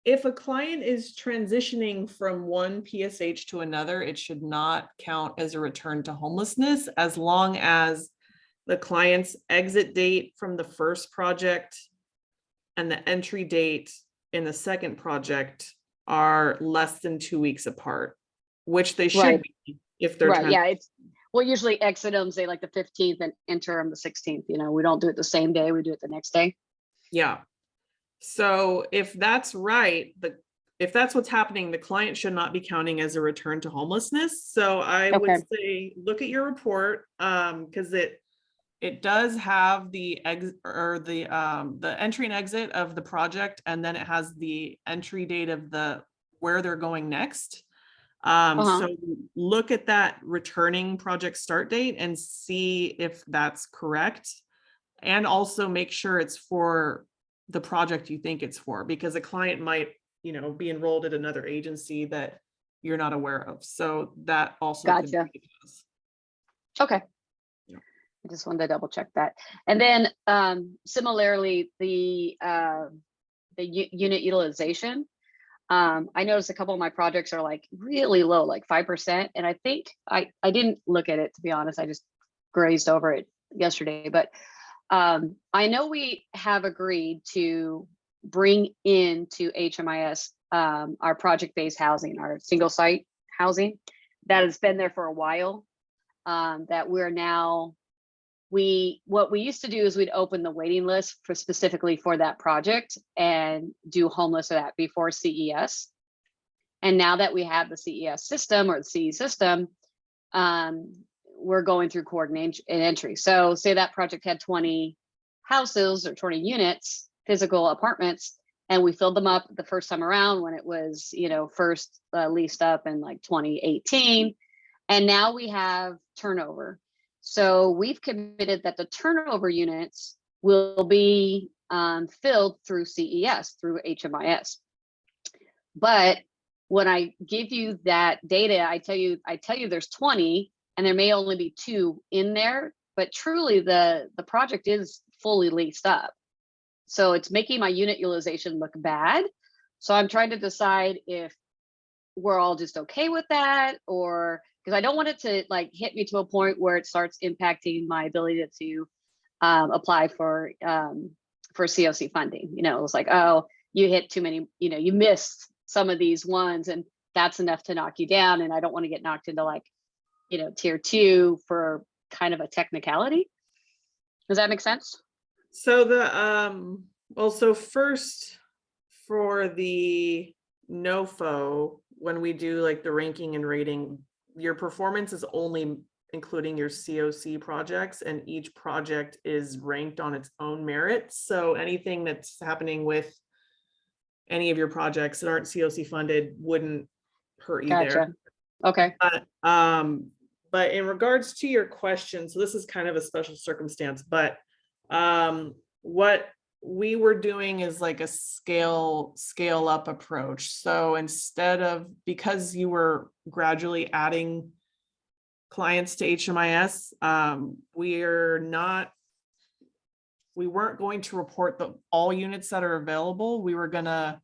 Speaker 1: if a client is transitioning from one PSH to another, it should not count as a return to homelessness, as long as the client's exit date from the first project and the entry date in the second project are less than 2 weeks apart, which they should be if they're
Speaker 4: right. Yeah, we'll usually exit them, say like the 15th, and enter them the 16th. We don't do it the same day, we do it the next day.
Speaker 1: Yeah. So if that's right, if that's what's happening, the client should not be counting as a return to homelessness. So I would say, look at your report, because it does have the exit or the entry and exit of the project, and then it has the entry date of where they're going next. So look at that returning project start date and see if that's correct. And also make sure it's for the project you think it's for, because a client might, you know, be enrolled at another agency that you're not aware of. So that also could
Speaker 4: Gotcha.
Speaker 1: be the case.
Speaker 4: Okay.
Speaker 1: Yeah.
Speaker 4: I just wanted to double check that. And then similarly, the unit utilization. I noticed a couple of my projects are like really low, like 5%. And I think I didn't look at it, to be honest. I just grazed over it yesterday. But I know we have agreed to bring into HMIS our project-based housing, our single site housing that has been there for a while. That we're now, what we used to do is we'd open the waiting list for specifically for that project and do homeless of that before CES. And now that we have the CES system or the CE system, we're going through coordination and entry. So say that project had 20 houses or 20 units, physical apartments, and we filled them up the first time around when it was, you know, first leased up in like 2018. And now we have turnover. So we've committed that the turnover units will be filled through CES, through HMIS. But when I give you that data, I tell you there's 20 and there may only be 2 in there, but truly the project is fully leased up. So it's making my unit utilization look bad. So I'm trying to decide if we're all just okay with that, or because I don't want it to like hit me to a point where it starts impacting my ability to apply for COC funding. You know, it was like, oh, you hit too many, you know, you missed some of these ones and that's enough to knock you down. And I don't want to get knocked into like, you know, tier 2 for kind of a technicality. Does that make sense?
Speaker 1: So well, so first for the NOFO, when we do like the ranking and rating, your performance is only including your COC projects, and each project is ranked on its own merit. So anything that's happening with any of your projects that aren't COC funded wouldn't hurt you there.
Speaker 4: Gotcha. Okay.
Speaker 1: But in regards to your question, so this is kind of a special circumstance, but what we were doing is like a scale up approach. So instead of, because you were gradually adding clients to HMIS, we weren't going to report all units that are available. We were going to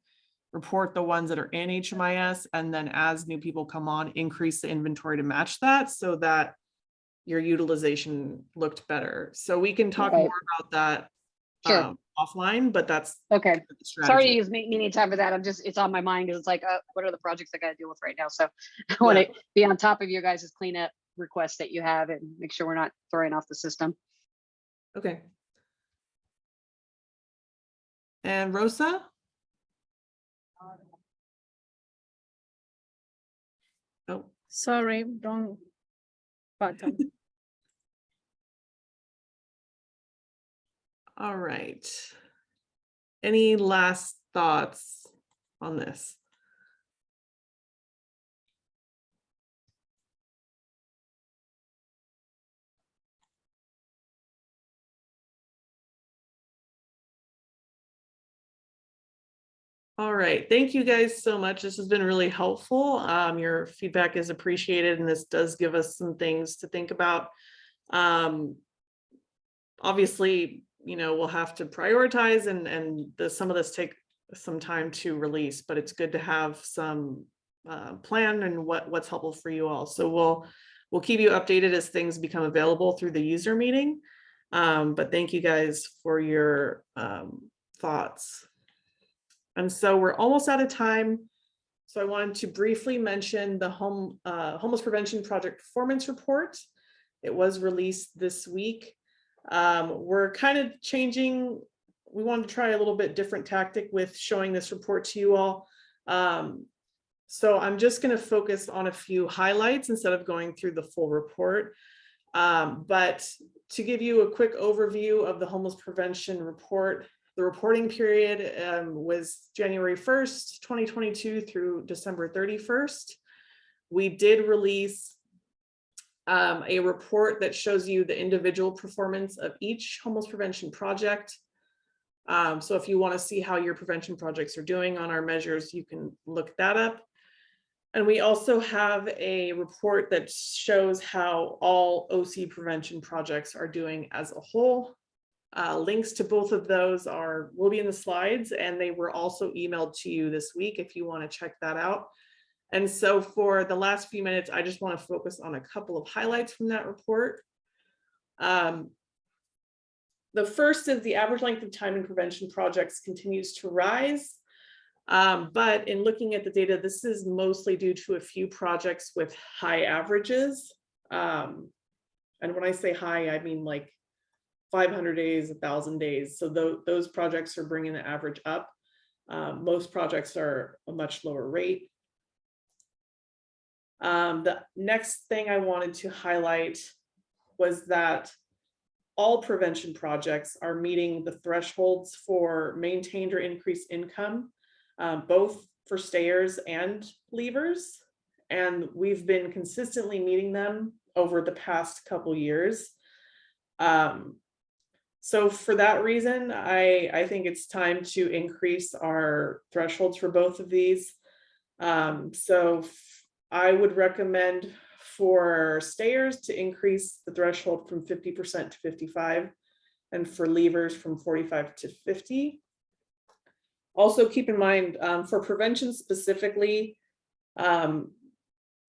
Speaker 1: report the ones that are in HMIS, and then as new people come on, increase the inventory to match that so that your utilization looked better. So we can talk more about that
Speaker 4: Sure.
Speaker 1: offline, but that's
Speaker 4: Okay.
Speaker 1: the strategy.
Speaker 4: Sorry to use me any time for that. It's on my mind because it's like, what are the projects I got to deal with right now? So I want to be on top of your guys' cleanup requests that you have and make sure we're not throwing off the system.
Speaker 1: Okay. And Rosa? Oh,
Speaker 7: Sorry, wrong button.
Speaker 1: all right. Any last thoughts on this? All right, thank you guys so much. This has been really helpful. Your feedback is appreciated, and this does give us some things to think about. Obviously, you know, we'll have to prioritize, and some of this take some time to release, but it's good to have some plan and what's helpful for you all. So we'll keep you updated as things become available through the user meeting. But thank you guys for your thoughts. And so we're almost out of time. So I wanted to briefly mention the Homeless Prevention Project Performance Report. It was released this week. We're kind of changing. We wanted to try a little bit different tactic with showing this report to you all. So I'm just going to focus on a few highlights instead of going through the full report. But to give you a quick overview of the Homeless Prevention Report, the reporting period was January 1st, 2022 through December 31st. we did release a report that shows you the individual performance of each homeless prevention project. So if you want to see how your prevention projects are doing on our measures, you can look that up. And we also have a report that shows how all OC prevention projects are doing as a whole. Links to both of those will be in the slides, and they were also emailed to you this week if you want to check that out. And so for the last few minutes, I just want to focus on a couple of highlights from that report. The first is the average length of time in prevention projects continues to rise. But in looking at the data, this is mostly due to a few projects with high averages. And when I say high, I mean like 500 days, 1,000 days. So those projects are bringing the average up. Most projects are a much lower rate. The next thing I wanted to highlight was that all prevention projects are meeting the thresholds for maintained or increased income, both for stayers and leavers. And we've been consistently meeting them over the past couple years. So for that reason, I think it's time to increase our thresholds for both of these. So I would recommend for stayers to increase the threshold from 50% to 55, and for leavers from 45 to 50. Also keep in mind, for prevention specifically,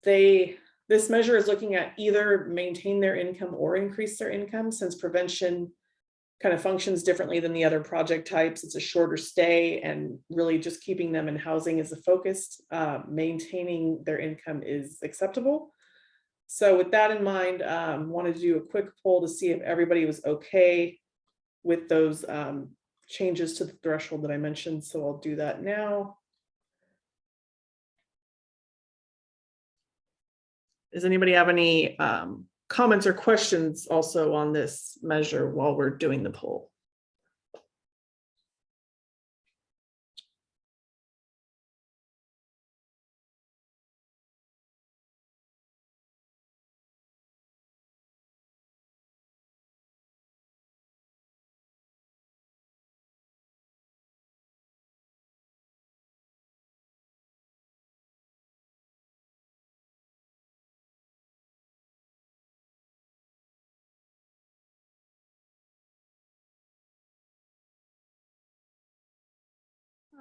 Speaker 1: this measure is looking at either maintain their income or increase their income, since prevention kind of functions differently than the other project types. It's a shorter stay, and really just keeping them in housing is the focus. Maintaining their income is acceptable. So with that in mind, wanted to do a quick poll to see if everybody was okay with those changes to the threshold that I mentioned. So I'll do that now. Does anybody have any comments or questions also on this measure while we're doing the poll?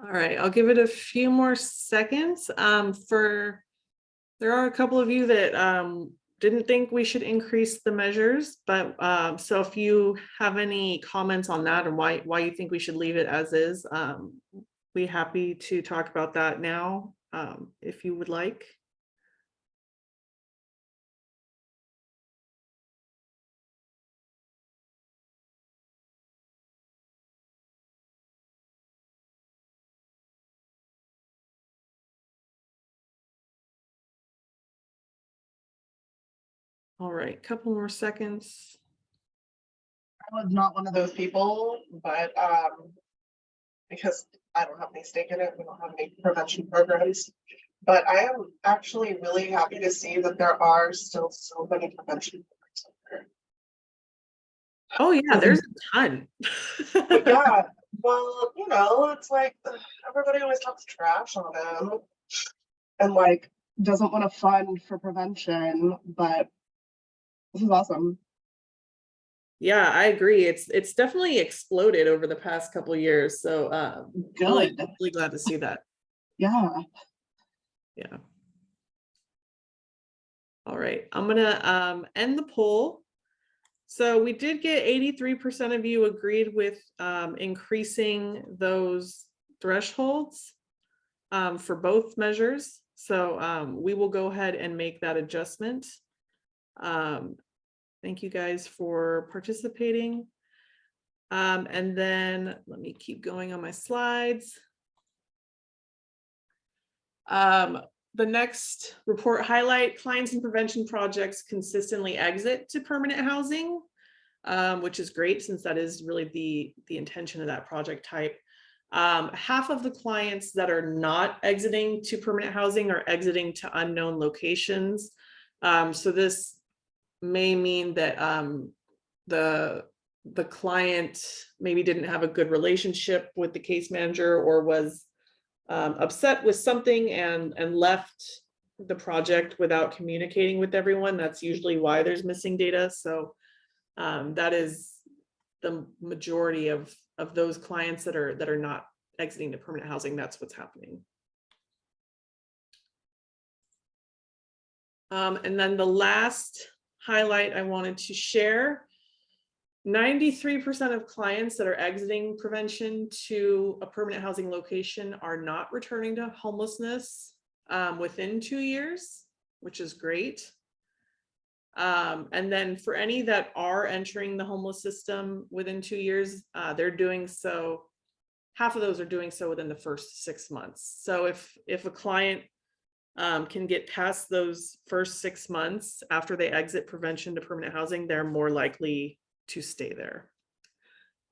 Speaker 1: All right, I'll give it a few more seconds. There are a couple of you that didn't think we should increase the measures, but so if you have any comments on that and why you think we should leave it as is, we're happy to talk about that now, if you would like. All right, couple more seconds.
Speaker 2: I was not one of those people, but because I don't have any stake in it, we don't have any prevention programs. But I am actually really happy to see that there are still so many prevention programs out there.
Speaker 1: Oh yeah, there's a ton.
Speaker 2: But yeah, well, you know, it's like everybody always talks trash on them and like doesn't want to fund for prevention, but this is awesome.
Speaker 1: Yeah, I agree. It's definitely exploded over the past couple of years. So
Speaker 2: Good.
Speaker 1: really glad to see that.
Speaker 2: Yeah.
Speaker 1: Yeah. All right, I'm gonna end the poll. So we did get 83% of you agreed with increasing those thresholds for both measures. So we will go ahead and make that adjustment. Thank you guys for participating. And then let me keep going on my slides. The next report highlight: clients in prevention projects consistently exit to permanent housing, which is great since that is really the intention of that project type. Half of the clients that are not exiting to permanent housing are exiting to unknown locations. So this may mean that the client maybe didn't have a good relationship with the case manager, or was upset with something and left the project without communicating with everyone. That's usually why there's missing data. So that is the majority of those clients that are not exiting to permanent housing. That's what's happening. And then the last highlight I wanted to share, 93% of clients that are exiting prevention to a permanent housing location are not returning to homelessness within 2 years, which is great. And then for any that are entering the homeless system within 2 years, they're doing so, half of those are doing so within the first 6 months. So if a client can get past those first 6 months after they exit prevention to permanent housing, they're more likely to stay there.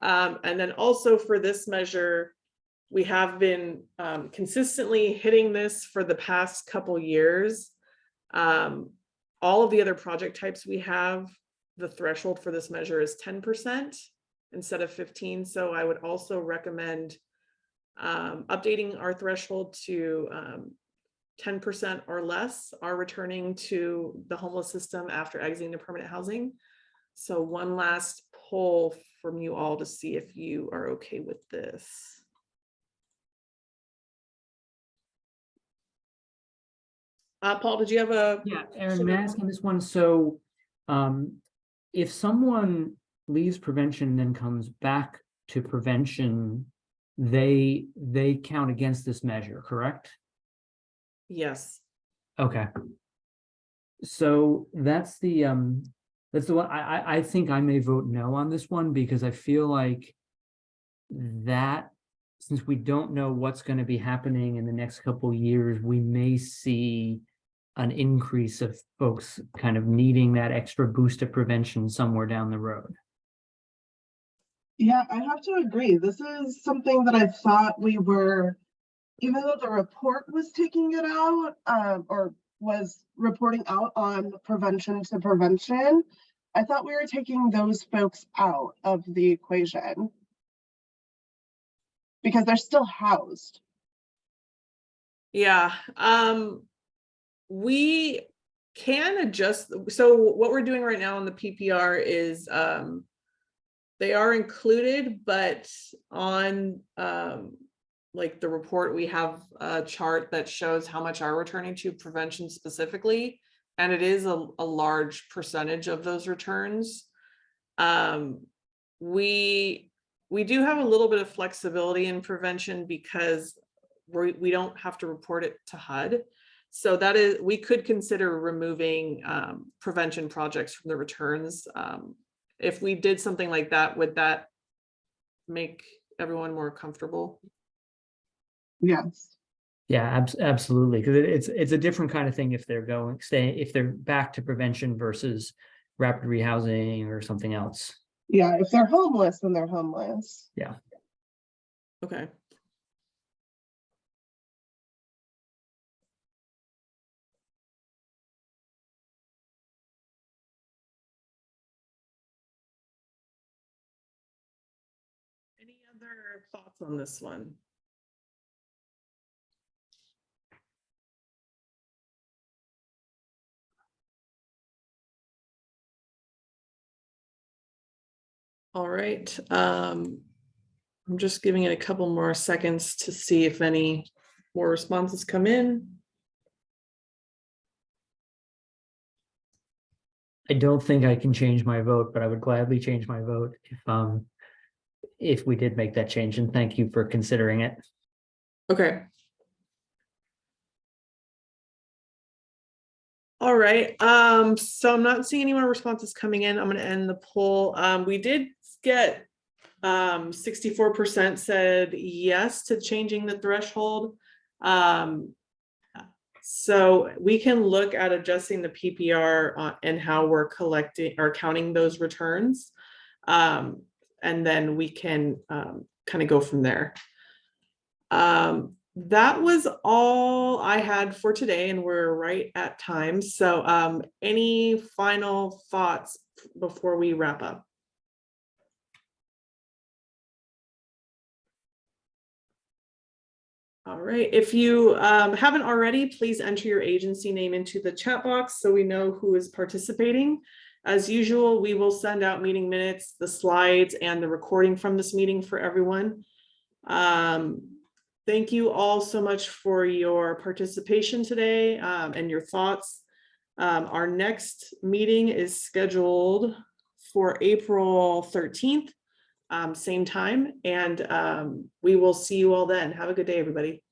Speaker 1: And then also for this measure, we have been consistently hitting this for the past couple years. All of the other project types we have, the threshold for this measure is 10% instead of 15. So I would also recommend updating our threshold to 10% or less are returning to the homeless system after exiting to permanent housing. So one last poll from you all to see if you are okay with this. Paul, did you have a?
Speaker 8: Yeah, Aaron, may I ask on this one? So, if someone leaves prevention and then comes back to prevention, they count against this measure, correct?
Speaker 1: Yes.
Speaker 8: Okay. So that's the one I think I may vote no on this one, because I feel like that, since we don't know what's going to be happening in the next couple of years, we may see an increase of folks kind of needing that extra boost of prevention somewhere down the road.
Speaker 2: Yeah, I have to agree. This is something that I thought we were, even though the report was taking it out, or was reporting out on prevention to prevention, I thought we were taking those folks out of the equation because they're still housed.
Speaker 1: Yeah. We can adjust. So what we're doing right now on the PPR is they are included, but on like the report, we have a chart that shows how much are returning to prevention specifically, and it is a large percentage of those returns. We do have a little bit of flexibility in prevention because we don't have to report it to HUD. So that is, we could consider removing prevention projects from the returns. If we did something like that, would that make everyone more comfortable?
Speaker 2: Yes.
Speaker 8: Yeah, absolutely, because it's a different kind of thing if they're if they're back to prevention versus rapid rehousing or something else.
Speaker 2: Yeah, if they're homeless, then they're homeless.
Speaker 8: Yeah.
Speaker 1: Okay. Any other thoughts on this one? All right. I'm just giving it a couple more seconds to see if any more responses come in.
Speaker 8: I don't think I can change my vote, but I would gladly change my vote if we did make that change, and thank you for considering it.
Speaker 1: Okay. All right. So I'm not seeing any more responses coming in. I'm going to end the poll. We did get 64% said yes to changing the threshold. So we can look at adjusting the PPR and how we're collecting or counting those returns. And then we can kind of go from there. That was all I had for today, and we're right at time. So any final thoughts before we wrap up? All right, if you haven't already, please enter your agency name into the chat box so we know who is participating. As usual, we will send out meeting minutes, the slides, and the recording from this meeting for everyone. Thank you all so much for your participation today and your thoughts. Our next meeting is scheduled for April 13th, same time, and we will see you all then. Have a good day, everybody.